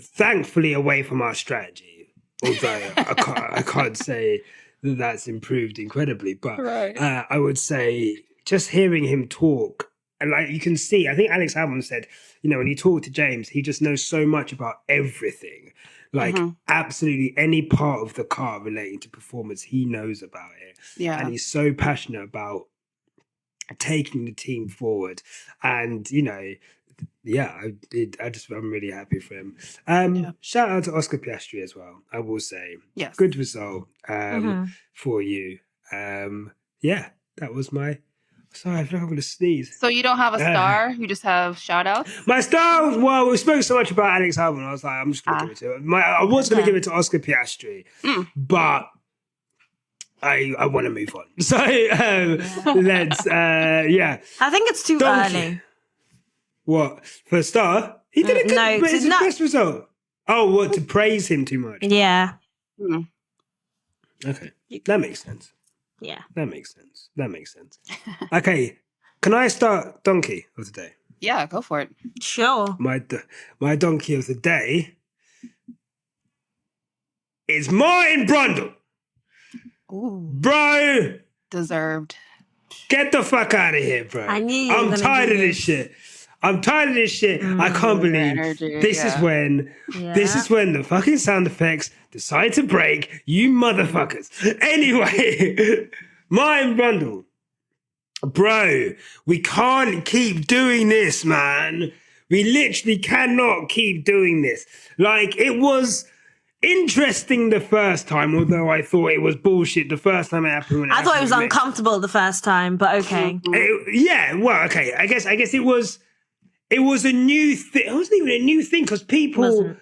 thankfully away from our strategy, although I can't say that that's improved incredibly, but I would say just hearing him talk, and like you can see, I think Alex Albon said, you know, when he talked to James, he just knows so much about everything. Like absolutely any part of the car relating to performance, he knows about it. Yeah. And he's so passionate about taking the team forward. And, you know, I'm really happy for him. Shout out to Oscar Piastri as well, I will say. Yes. Good result for you. That was my... Sorry, I feel like I'm going to sneeze. So you don't have a star? You just have shout-outs? My star, well, we spoke so much about Alex Albon. I was like, I'm just going to give it to him. I was going to give it to Oscar Piastri, but I want to move on. So let's, I think it's too early. What? For a star? He did a good, but it's his best result. Oh, what, to praise him too much? Yeah. Okay, that makes sense. Yeah. That makes sense. Okay. Can I start donkey of the day? Yeah, go for it. Sure. My donkey of the day is Martin Brundle. Ooh. Bro. Deserved. Get the fuck out of here, bro. I knew you were I'm tired of this shit. I can't believe this is when the fucking sound effects decide to break, you motherfuckers. Anyway, Martin Brundle. Bro, we can't keep doing this, man. We literally cannot keep doing this. Like, it was interesting the first time, although I thought it was bullshit the first time it happened. I thought it was uncomfortable the first time, but okay. Okay. I guess it was a new thing. It wasn't even a new thing because people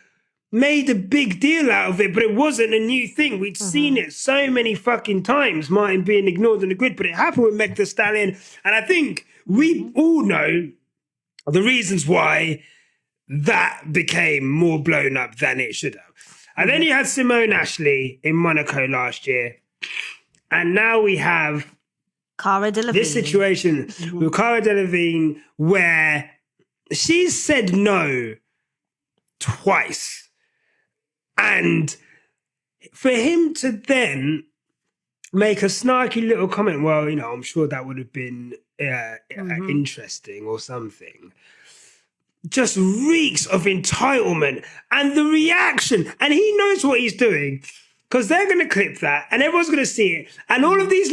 made a big deal out of it, but it wasn't a new thing. We'd seen it so many fucking times, Martin being ignored on the grid, but it happened with Meg Thee Stallion. And I think we all know the reasons why that became more blown up than it should have. And then you had Simone Ashley in Monaco last year. And now we have Cara Delevingne. this situation with Cara Delevingne where she's said no twice. And for him to then make a snarky little comment, well, I'm sure that would have been interesting or something, just reeks of entitlement. And the reaction, and he knows what he's doing, because they're going to clip that and everyone's going to see it. And all of these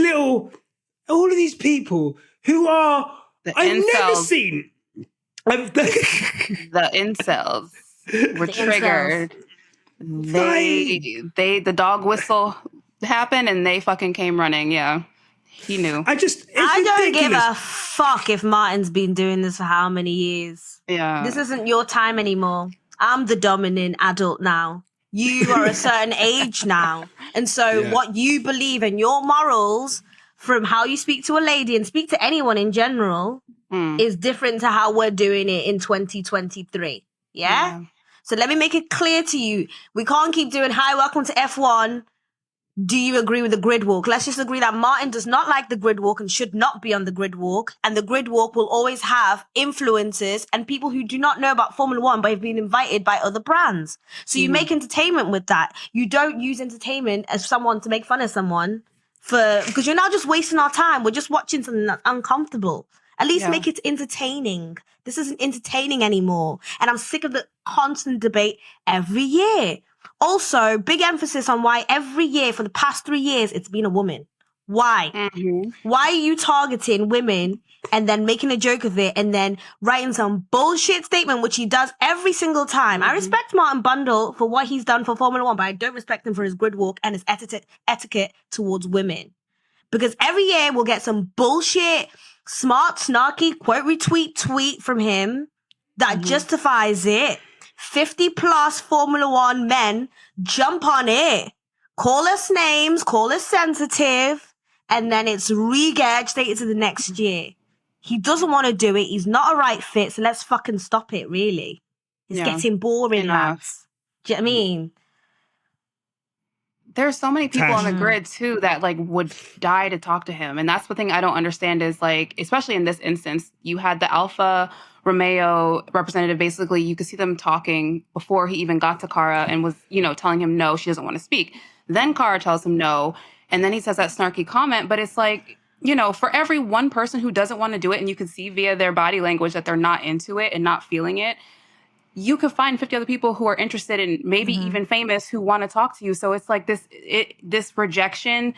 people who are, I've never seen. The incels were triggered. The dog whistle happened and they fucking came running. Yeah. He knew. I don't give a fuck if Martin's been doing this for how many years. Yeah. This isn't your time anymore. I'm the dominant adult now. You are a certain age now. And so what you believe and your morals from how you speak to a lady and speak to anyone in general is different to how we're doing it in 2023. Yeah? So let me make it clear to you. We can't keep doing, hi, welcome to F1. Do you agree with the grid walk? Let's just agree that Martin does not like the grid walk and should not be on the grid walk. And the grid walk will always have influencers and people who do not know about Formula One but have been invited by other brands. So you make entertainment with that. You don't use entertainment as someone to make fun of someone because you're now just wasting our time. We're just watching something that's uncomfortable. At least make it entertaining. This isn't entertaining anymore. And I'm sick of the constant debate every year. Also, big emphasis on why every year for the past 3 years, it's been a woman. Why? Why are you targeting women and then making a joke of it and then writing some bullshit statement, which he does every single time? I respect Martin Brundle for what he's done for Formula One, but I don't respect him for his grid walk and his etiquette towards women. Because every year we'll get some bullshit, smart, snarky, quote retweet tweet from him that justifies it. 50 plus Formula One men jump on it, call us names, call us sensitive, and then it's regurgitated to the next year. He doesn't want to do it. He's not a right fit, so let's fucking stop it, really. It's getting boring, lads. Do you know what I mean? There's so many people on the grid, too, that, would die to talk to him. And that's the thing I don't understand is, especially in this instance, you had the Alfa Romeo representative. Basically, you could see them talking before he even got to Cara and was, telling him no, she doesn't want to speak. Then Cara tells him no. And then he says that snarky comment. But it's for every one person who doesn't want to do it, and you can see via their body language that they're not into it and not feeling it, you could find 50 other people who are interested and maybe even famous who want to talk to you. So it's this rejection,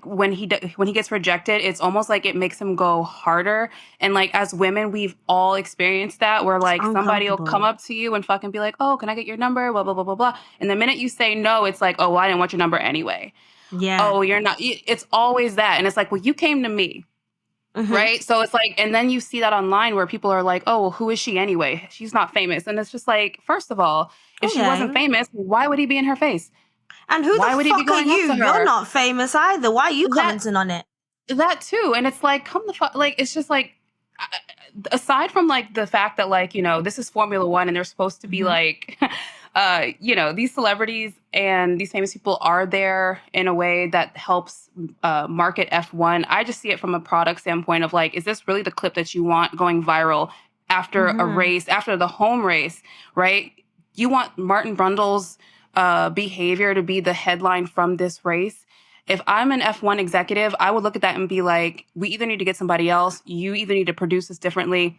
when he gets rejected, it's almost like it makes him go harder. And as women, we've all experienced that where somebody will come up to you and fucking be like, oh, can I get your number? Blah, blah, blah, blah, blah. And the minute you say no, it's like, oh, well, I didn't want your number anyway. Yeah. Oh, you're not. It's always that. And it's like, well, you came to me. Right? So it's and then you see that online where people are like, oh, well, who is she anyway? She's not famous. And it's just first of all, if she wasn't famous, why would he be in her face? And why would he be going up to her? You're not famous either. Why are you commenting on it? That too. And it's come the fuck, it's just aside from the fact that this is Formula One and they're supposed to be these celebrities and these famous people are there in a way that helps market F1. I just see it from a product standpoint of is this really the clip that you want going viral after a race, after the home race, right? You want Martin Brundle's behavior to be the headline from this race. If I'm an F1 executive, I would look at that and be like, we either need to get somebody else, you either need to produce this differently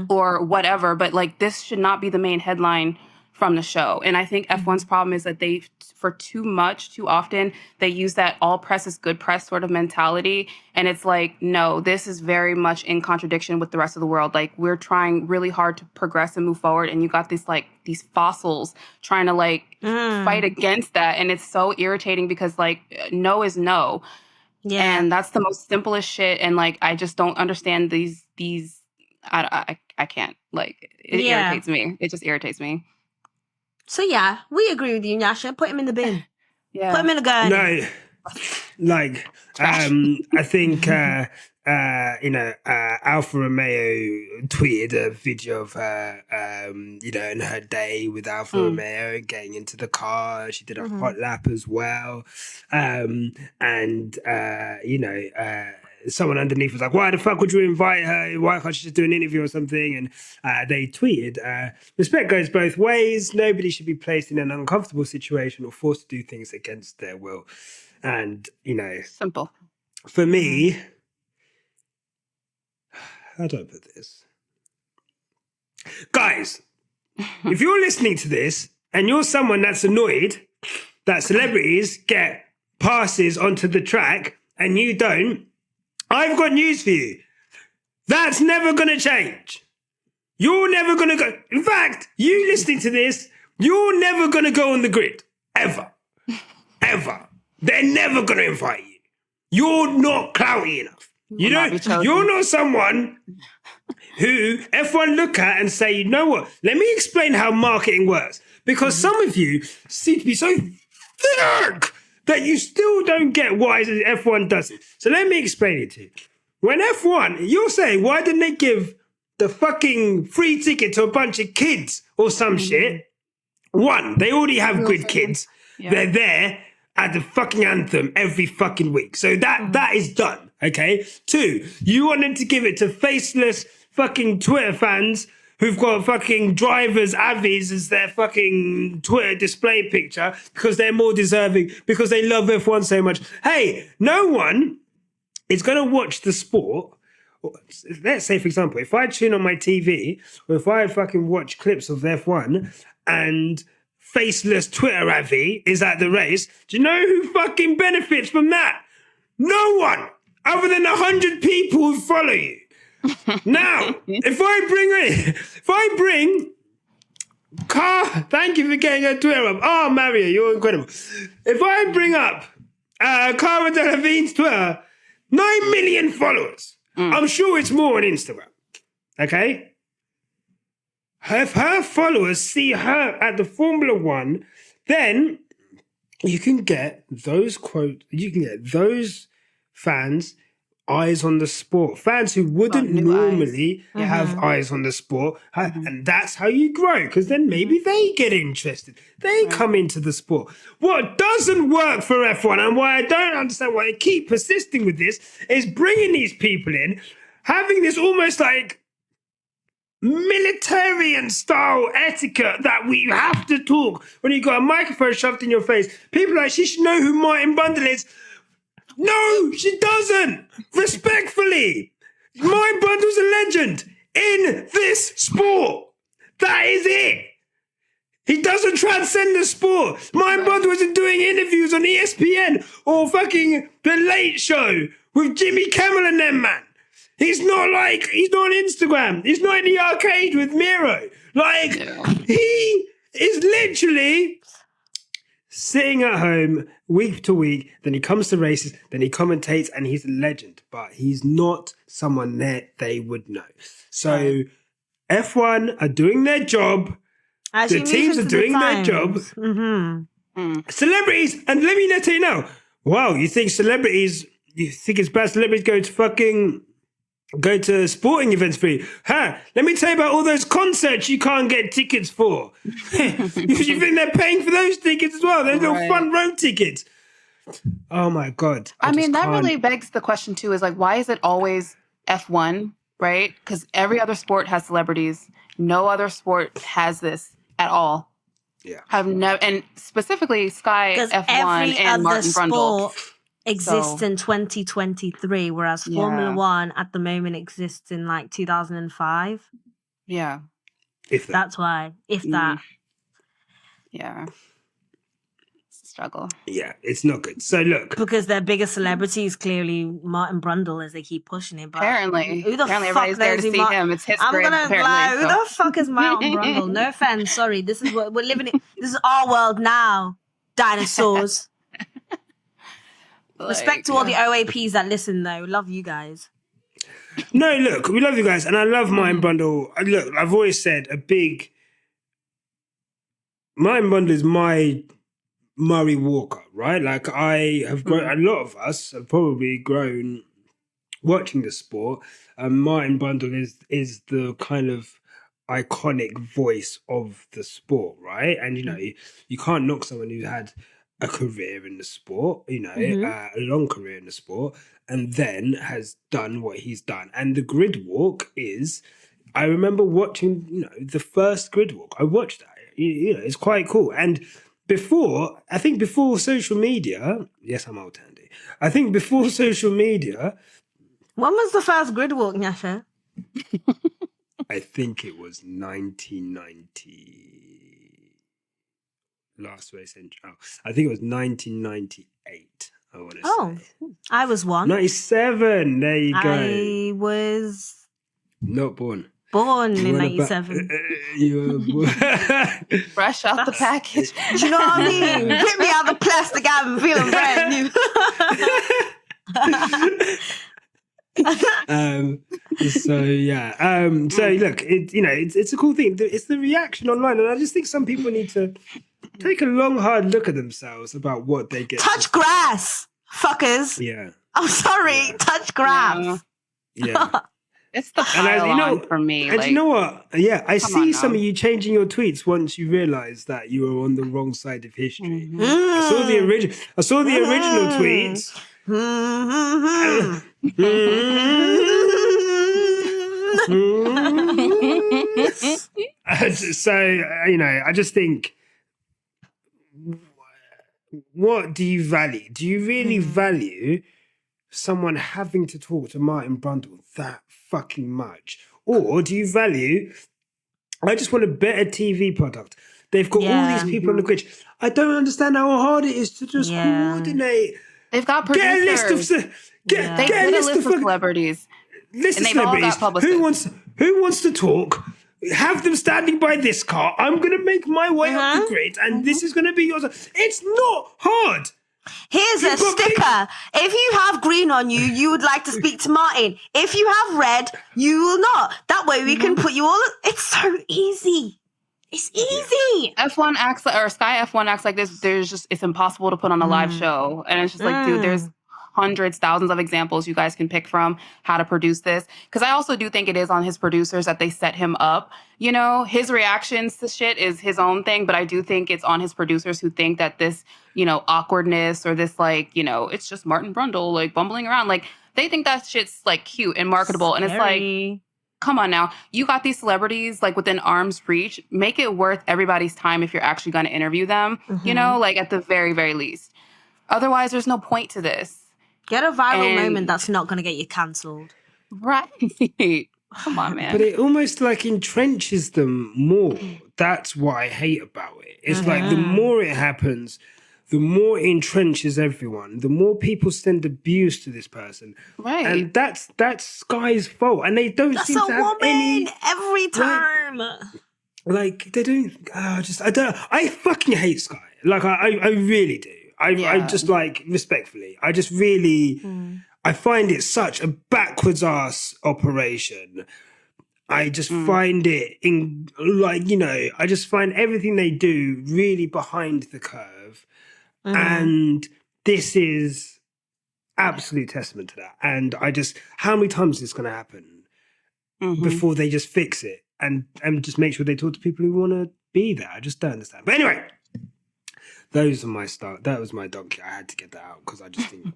or whatever. But this should not be the main headline from the show. And I think F1's problem is that they, for too often, they use that all press is good press sort of mentality. And it's no, this is very much in contradiction with the rest of the world. We're trying really hard to progress and move forward. And you got these fossils trying to fight against that. And it's so irritating because no is no. Yeah. And that's the most simplest shit. And I just don't understand these, I can't, it irritates me. It just irritates me. So yeah, we agree with you, Nyasha. Put him in the bin. Yeah. Put him in a gun. No, like I think Alfa Romeo tweeted a video of her in her day with Alfa Romeo getting into the car. She did a hot lap as well, someone underneath was like, why the fuck would you invite her? Why can't she just do an interview or something? And they tweeted, respect goes both ways. Nobody should be placed in an uncomfortable situation or forced to do things against their will. And, Simple. for me, how do I put this? Guys, if you're listening to this and you're someone that's annoyed that celebrities get passes onto the track and you don't, I've got news for you. That's never going to change. You're never going to go. In fact, you listening to this, you're never going to go on the grid. Ever. Ever. They're never going to invite you. You're not clouty enough. You're not someone who F1 look at and say, you know what? Let me explain how marketing works. Because some of you seem to be so thick that you still don't get why F1 does it. So let me explain it to you. When F1, you're saying, why didn't they give the fucking free ticket to a bunch of kids or some shit? One, they already have grid kids. Yeah. They're there at the fucking anthem every fucking week. So that is done, okay? Two, you wanted to give it to faceless fucking Twitter fans who've got fucking drivers' avis as their fucking Twitter display picture because they're more deserving, because they love F1 so much. Hey, no one is going to watch the sport. Let's say, for example, if I tune on my TV or if I fucking watch clips of F1 and faceless Twitter avi is at the race, do you know who fucking benefits from that? No one, other than 100 people who follow you. Now, if I bring thank you for getting her Twitter up. Oh, Mario, you're incredible. If I bring up Cara Delevingne's Twitter, 9 million followers. I'm sure it's more on Instagram. Okay? If her followers see her at the Formula One, then you can get those fans eyes on the sport. Fans who wouldn't normally have eyes on the sport. And that's how you grow, because then maybe they get interested. They come into the sport. What doesn't work for F1, and why I don't understand why they keep persisting with this, is bringing these people in, having this almost like militarian style etiquette that we have to talk when you got a microphone shoved in your face. People are like, she should know who Martin Brundle is. No, she doesn't. Respectfully. Martin Brundle's a legend in this sport. That is it. He doesn't transcend the sport. Martin Brundle isn't doing interviews on ESPN or fucking The Late Show with Jimmy Kimmel and them, man. He's not on Instagram. He's not in the arcade with Miro. He is literally sitting at home week to week, then he comes to races, then he commentates, and he's a legend. But he's not someone that they would know. So F1 are doing their job. The teams are doing their job. Celebrities, and let me tell you now, wow, you think it's bad celebrities go to sporting events for you? Let me tell you about all those concerts you can't get tickets for. You think they're paying for those tickets as well? Those little front row tickets. Oh my God. I mean, that really begs the question too, is like, why is it always F1, right? Because every other sport has celebrities. No other sport has this at all. Yeah. And specifically Sky F1 and Martin Brundle exists in 2023, whereas Formula One at the moment exists in like 2005. Yeah. If that. That's why. If that. Yeah. It's a struggle. Yeah, it's not good. So look. Because their biggest celebrity is clearly Martin Brundle as they keep pushing it. But apparently. Who the fuck everybody's there to see him. It's his I'm gonna lie. Who the fuck is Martin Brundle? No offense. Sorry. This is what we're living in. This is our world now. Dinosaurs. Respect to all the OAPs that listen, though. Love you guys. No, look, we love you guys, and I love Martin Brundle. Look, I've always said a big Martin Brundle is my Murray Walker, right? Like I have grown, a lot of us have probably grown watching the sport, and Martin Brundle is the kind of iconic voice of the sport, right? And you can't knock someone who had a career in the sport, a long career in the sport, and then has done what he's done. And the grid walk is, I remember watching, the first grid walk. I watched that. It's quite cool. And I think before social media, yes, I'm old, Andy. I think before social media, When was the first grid walk, Nyasha? I think it was 1990. Last race in. Oh, I think it was 1998. I want to say. I was one. 97. There you go. I was Not born. born in 97. You were born. Fresh out the package. Do you know what I mean? Get me out of the plastic. I'm feeling brand new. So look, it's a cool thing. It's the reaction online, and I just think some people need to take a long, hard look at themselves about what they get. Touch grass, fuckers. Yeah. I'm sorry. Yeah. Touch grass. Yeah. It's the pile-on for me. And like, you know what? Yeah, I see some now. of you changing your tweets once you realise that you were on the wrong side of history. Mm. I saw the original tweets. So, I just think, what do you value? Do you really value someone having to talk to Martin Brundle that fucking much? Or do you value, I just want a better TV product? They've got all these people on the grid. I don't understand how hard it is to just coordinate. They've got producers. Get a list of celebrities. List of And they've all got celebrities. Who wants to talk? Have them standing by this car. I'm going to make my way up the grid, and this is going to be yours. It's not hard. Here's a sticker. If you have green on you, you would like to speak to Martin. If you have red, you will not. That way we can put you all. It's so easy. It's easy. F1 acts or Sky F1 acts like this. It's impossible to put on a live show, and it's just like, dude, there's hundreds, thousands of examples you guys can pick from how to produce this. Because I also do think it is on his producers that they set him up. His reactions to shit is his own thing, but I do think it's on his producers who think that this, awkwardness or this, it's just Martin Brundle, like, bumbling around. Like, they think that shit's, like, cute and marketable. And it's like, come on now. You got these celebrities, like, within arm's reach. Make it worth everybody's time if you're actually going to interview them, at the very, very least. Otherwise, there's no point to this. Get a viral moment that's not going to get you cancelled. Right. Come on, man. But it almost like entrenches them more. That's what I hate about it. It's like the more it happens, the more it entrenches everyone. The more people send abuse to this person. Right. And that's Sky's fault. And they don't seem to have any... every time. Like they don't... I fucking hate Sky. Like, I really do. I just, like, respectfully, I just really, I find it such a backwards ass operation. I just find it I just find everything they do really behind the curve. And this is absolute testament to that. And how many times is this going to happen before they just fix it and just make sure they talk to people who want to be there? I just don't understand. But anyway. That was my donkey. I had to get that out because I just think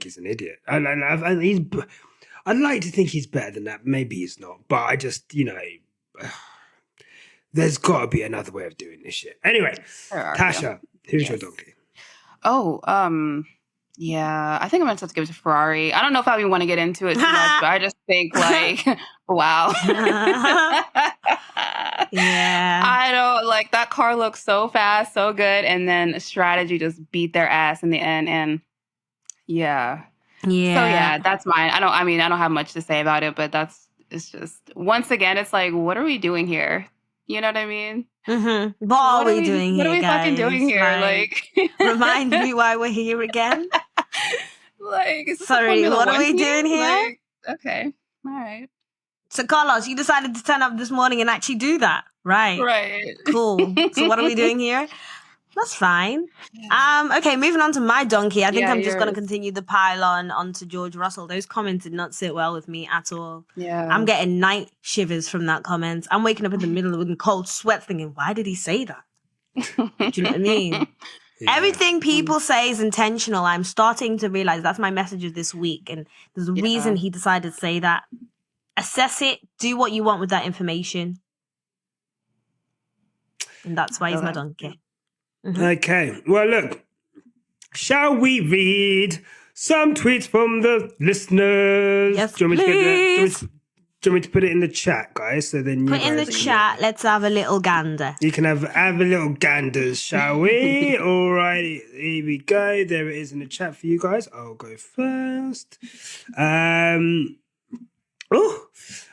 he's an idiot. And I'd like to think he's better than that. Maybe he's not. But I just, there's got to be another way of doing this shit. Anyway, Tasha, who's your donkey? Oh, yeah. I think I'm going to have to give it to Ferrari. I don't know if I even want to get into it too much, but I just think, like, wow. Yeah. I don't, like, that car looks so fast, so good, and then strategy just beat their ass in the end, and yeah. So yeah, that's mine. I don't have much to say about it, but it's just, once again, it's like, what are we doing here? You know what I mean? Mm-hmm. What are we doing here, What are we guys? fucking doing here? Like remind me why we're here again. Like, sorry, what are we doing here? Like, okay, all right. So, Carlos, you decided to turn up this morning and actually do that. Right. Right. Cool. So what are we doing here? That's fine. Okay, moving on to my donkey. I think Yeah, I'm just going to yours. continue the pile onto George Russell. Those comments did not sit well with me at all. Yeah. I'm getting night shivers from that comment. I'm waking up in the middle of with cold sweats thinking, why did he say that? Do you know what I mean? Yeah. Everything people say is intentional. I'm starting to realize that's my message of this week. And there's a reason he decided to say that. Assess it. Do what you want with that information. And that's why he's my donkey. Mm-hmm. Okay. Well, look. Shall we read some tweets from the listeners? Yes, do you want me to please. do you want me to put it in the chat, guys? So then you Put in the guys chat. Let's have a little gander. You can have a little ganders, shall we? All right, here we go. There it is in the chat for you guys. I'll go first. Oh,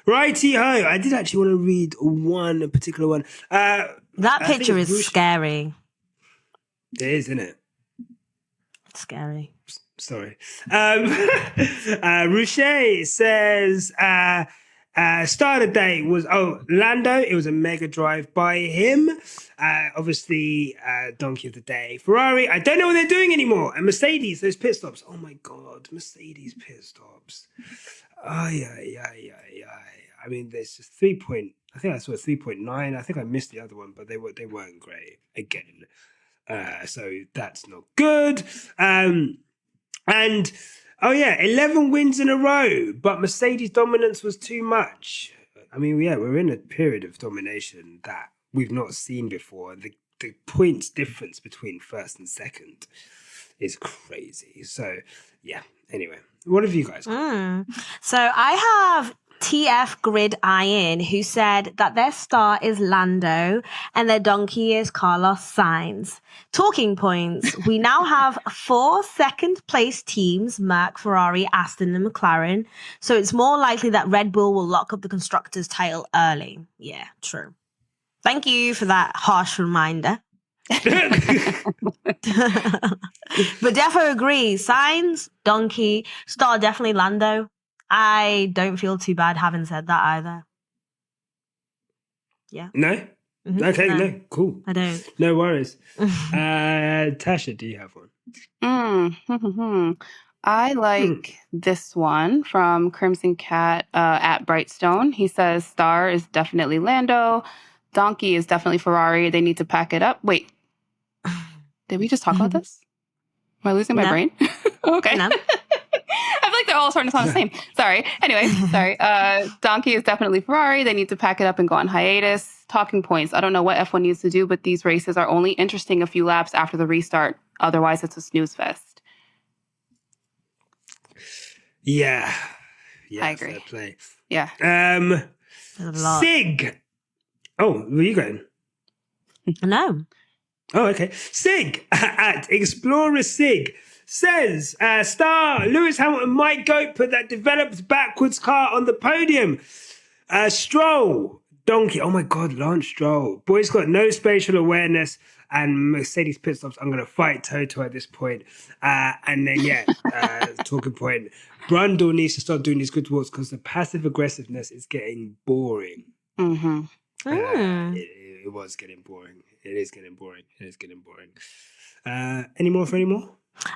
righty ho. I did actually want to read one particular one. That picture is scary. It is, isn't it? Scary. Sorry. Ruche says start of the day was Lando. It was a mega drive by him. Obviously, donkey of the day. Ferrari, I don't know what they're doing anymore. And Mercedes, those pit stops. Oh my god, Mercedes pit stops. Yeah. I mean, there's just 3 point. I think I saw 3.9. I think I missed the other one, but they weren't great again. So that's not good. And 11 wins in a row, but Mercedes dominance was too much. I mean, we're in a period of domination that we've not seen before. The points difference between first and second is crazy. So yeah. Anyway, what have you guys got? So I have TF Grid Iron, who said that their star is Lando and their donkey is Carlos Sainz. Talking points. We now have 4 second place teams, Merc, Ferrari, Aston and McLaren. So it's more likely that Red Bull will lock up the constructors title early. Yeah, true. Thank you for that harsh reminder. But defo agree. Sainz, donkey, star definitely Lando. I don't feel too bad having said that either. Yeah. No? Mm-hmm. Okay, no. Cool. I don't. No worries. Tasha, do you have one? I like this one from Crimson Cat at Brightstone. He says star is definitely Lando. Donkey is definitely Ferrari. They need to pack it up. Wait. Did we just talk about this? Am I losing my brain? Okay. No. I feel like they're all starting to sound the same. Sorry. Anyway, sorry. Donkey is definitely Ferrari. They need to pack it up and go on hiatus. Talking points. I don't know what F1 needs to do, but these races are only interesting a few laps after the restart. Otherwise, it's a snooze fest. Yeah. I agree. Fair play. Yeah. Sig. Oh, where are you going? No. Oh, okay. Sig at Explorer Sig says, star Lewis Hamilton might go put that developed backwards car on the podium. Stroll, donkey. Oh my God, Lance Stroll. Boy's got no spatial awareness and Mercedes pit stops. I'm going to fight Toto at this point. And then, talking point. Brundle needs to start doing these good walks because the passive aggressiveness is getting boring. Mm-hmm. It was getting boring. It is getting boring. Any more?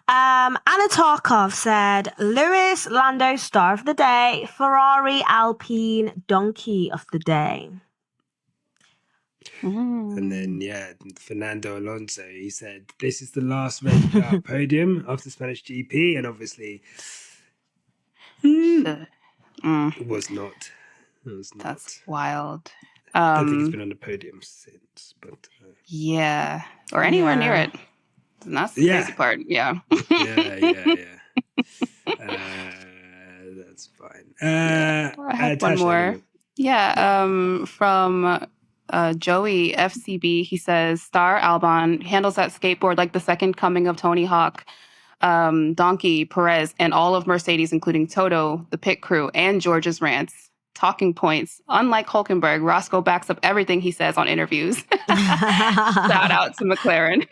Anna Tarkov said, Lewis, Lando, star of the day, Ferrari, Alpine, donkey of the day. And then, Fernando Alonso, he said, this is the last race without podium after Spanish GP. And obviously, it was not. That's wild. I don't think he's been on the podium since, but yeah, or anywhere near it. And that's the crazy part. Yeah. That's fine. I have one more. From Joey FCB, he says star Albon handles that skateboard like the second coming of Tony Hawk. Donkey, Perez, and all of Mercedes, including Toto, the pit crew, and George's rants. Talking points. Unlike Hulkenberg, Roscoe backs up everything he says on interviews. Shout out to McLaren.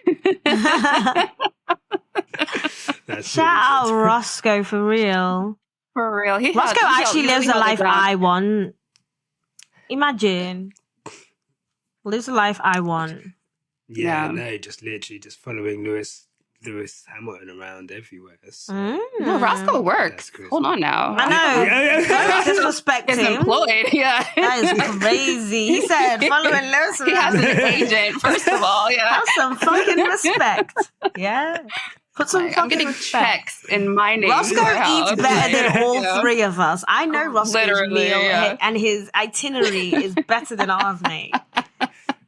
Shout out Roscoe for real. For real. Roscoe actually lives the life I want. Imagine. Live the life I want. Yeah, Yeah. no, just literally just following Lewis Hamilton around everywhere. So, No, Roscoe That's works. crazy. Hold on now. I know. Don't disrespect He's him. employed. Yeah. That is crazy. He said, following Lewis He has around. an agent, first of all. Yeah. Have some fucking respect. Yeah. Put some I'm fucking getting respect. checks in my name. Roscoe eats better than all Yeah. three of us. I know Roscoe's Literally, meal yeah. and his itinerary is better than ours, mate.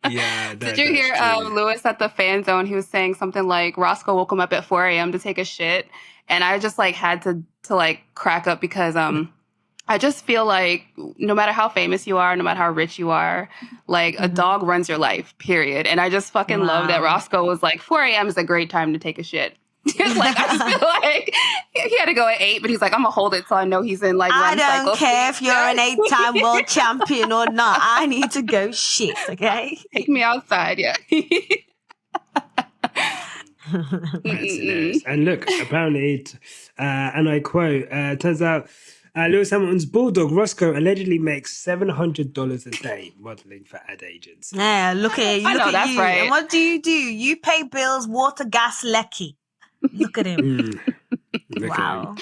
yeah. Did you hear Lewis at the fan zone? He was saying something like Roscoe woke him up at 4 a.m. to take a shit, and I just like had to like crack up because I just feel like no matter how famous you are, no matter how rich you are, like a dog runs your life, period. And I just fucking love that Roscoe was like 4 a.m. is a great time to take a shit. Like I just feel like he had to go at 8, but he's like, I'm gonna hold it till I know he's in like I run don't cycle care speed. if you're an 8-time world champion or not. I need to go shit, okay? Take me outside, yeah. That's hilarious. And look, apparently, and I quote, turns out Lewis Hamilton's bulldog Roscoe allegedly makes $700 a day modeling for ad agents. Yeah, look at you. I Look know, at that's you. right. And what do? You pay bills, water, gas, lecky. Look at him. Look at Wow.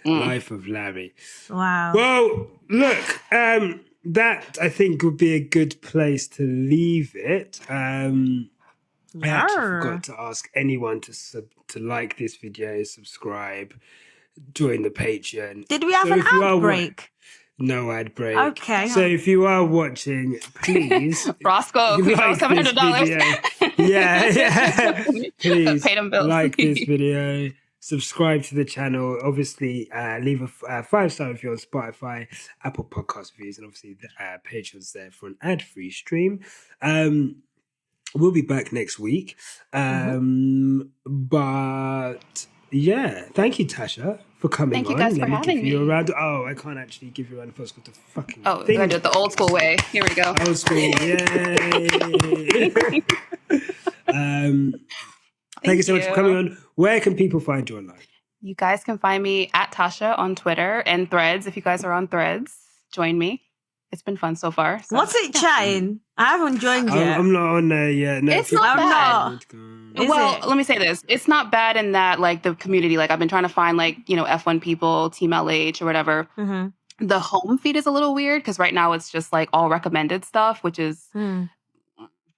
him. Life of Larry. Wow. Well, look, that I think would be a good place to leave it. I actually forgot to ask anyone to like this video, subscribe, join the Patreon. Did we have an if you are ad break? No ad break. Okay. So if you are watching, please Roscoe, like this $700. video. Yeah. Please Paid him bills. like this video. Subscribe to the channel. Obviously, leave a 5-star review on Spotify, Apple Podcast reviews, and obviously the Patreon's there for an ad-free stream. We'll be back next week. But yeah, thank you, Tasha, for coming Thank you on. guys for Let me having give you a me. round. Oh, I can't actually give you a round of applause because the fucking Oh, thing. I do it the old school way. Here we go. Old school, yay! Thank you so much for coming on. Where can people find you online? You guys can find me at Tasha on Twitter and Threads. If you guys are on Threads, join me. It's been fun so far. So. What's it chatting? I haven't joined yet. I'm not on there yet. No, It's not bad. Is Well, it? let me say this. It's not bad in that, like, the community, like, I've been trying to find, like, you know, F1 people, Team LH or whatever. Mm-hmm. The home feed is a little weird because right now it's just, like, all recommended stuff, which is,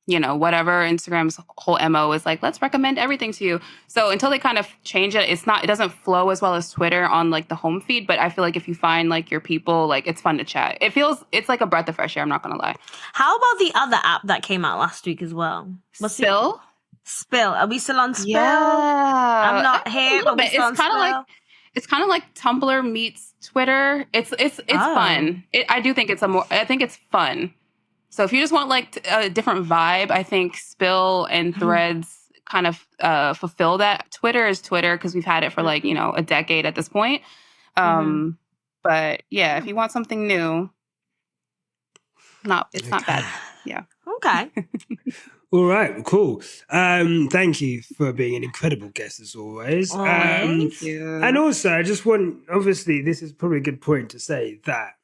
you know, whatever. Instagram's whole MO is like, let's recommend everything to you. So until they kind of change it, it doesn't flow as well as Twitter on, like, the home feed. But I feel like if you find, like, your people, like, it's fun to chat. It's like a breath of fresh air. I'm not going to lie. How about the other app that came out last week as well? What's it? Spill? Spill. Are we still on Spill? Yeah. I'm not A here, little but bit. we still on Spill? It's kind of like Tumblr meets Twitter. It's fun. I do think I think it's fun. So if you just want like a different vibe, I think Spill and Threads kind of fulfill that. Twitter is Twitter because we've had it for like, you know, a decade at this point. But yeah, if you want something new, it's not bad. Yeah. Okay. All right, cool. Thank you for being an incredible guest as always. Thank you. And also, I just want, obviously, this is probably a good point to say that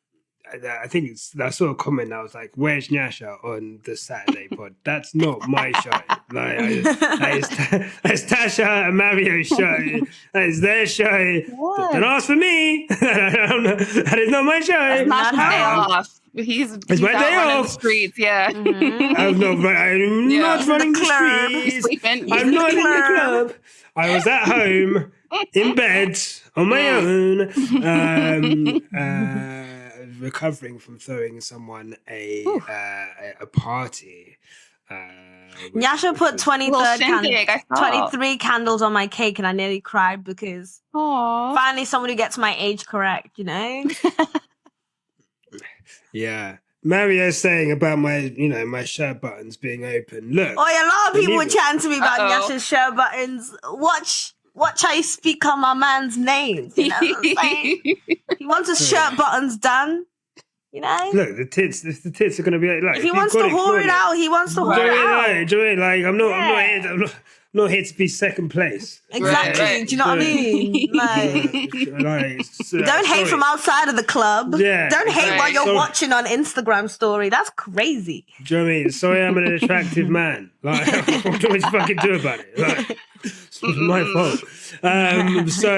I think I saw a comment that was like, "Where's Nyasha on the Saturday pod?" That's not my show. Like, that's Tasha and Mario's show. That is their show. Don't ask for me. That is not my show. It's not his day off. He's my out day running off. the streets. Yeah. I'm not running the streets. Sleeping. I'm not in the club. I was at home in bed on my own, recovering from throwing someone a party. Nyasha put 23 candles on my cake and I nearly cried because finally someone who gets my age correct, you know? Yeah. Mario's saying about my shirt buttons being open. Look. Oh, yeah, a lot of people were chatting to me about Nyasha's shirt buttons. Watch how you speak on my man's name. You know what I'm saying? He wants his shirt buttons done. You know? Look, the tits are going to be like. If he wants to whore it out, he wants to whore it out. Do you know what I mean? Like, I'm not here to be second place. Exactly. Right. Do you know what I mean? Don't hate from outside of the club. Yeah. Don't hate Right. while you're Sorry. watching on Instagram story. That's crazy. Do you know what I mean? Sorry, I'm an attractive man. Like, what do you fucking do about it? Like, it's my fault. So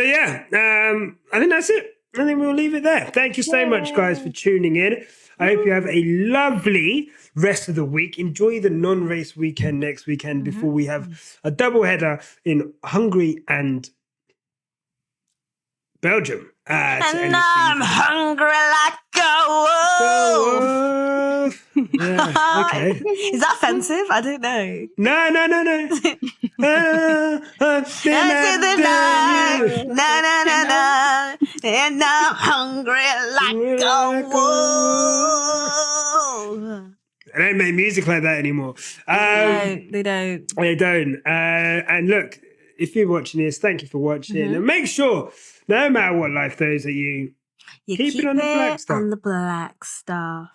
yeah. I think that's it. I think we'll leave it there. Thank you so much, guys, for tuning in. I hope you have a lovely rest of the week. Enjoy the non-race weekend next weekend before we have a double header in Hungary and Belgium. To end And the I'm season. hungry like a wolf. Yeah, okay. Is that offensive? I don't know. No. Into the night, na na na na, and I'm hungry like a wolf. They don't make music like that anymore. They don't. They don't. And look, if you're watching this, thank you for watching. And make sure, no matter what life throws at you, You keep it on the black stuff. on the black stuff.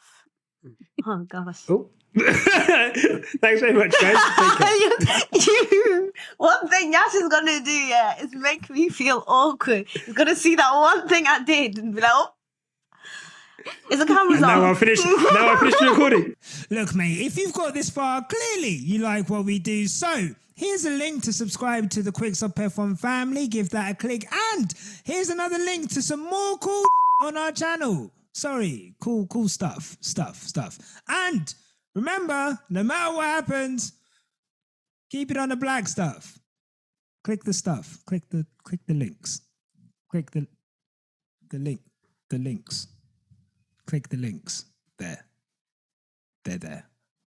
Oh gosh. Oh. Thanks very much, guys. Take care. One thing Yash is gonna do, is make me feel awkward. He's gonna see that one thing I did and be like, oh, is the camera's And on? now I'll finish the recording. Look, mate, if you've got this far, clearly you like what we do. So here's a link to subscribe to the Quicks Up F1 family. Give that a click. And here's another link to some more cool on our channel. Sorry, cool stuff. And remember, no matter what happens, keep it on the black stuff. Click the stuff. Click the links. Click the links. Click the links. There. They're there.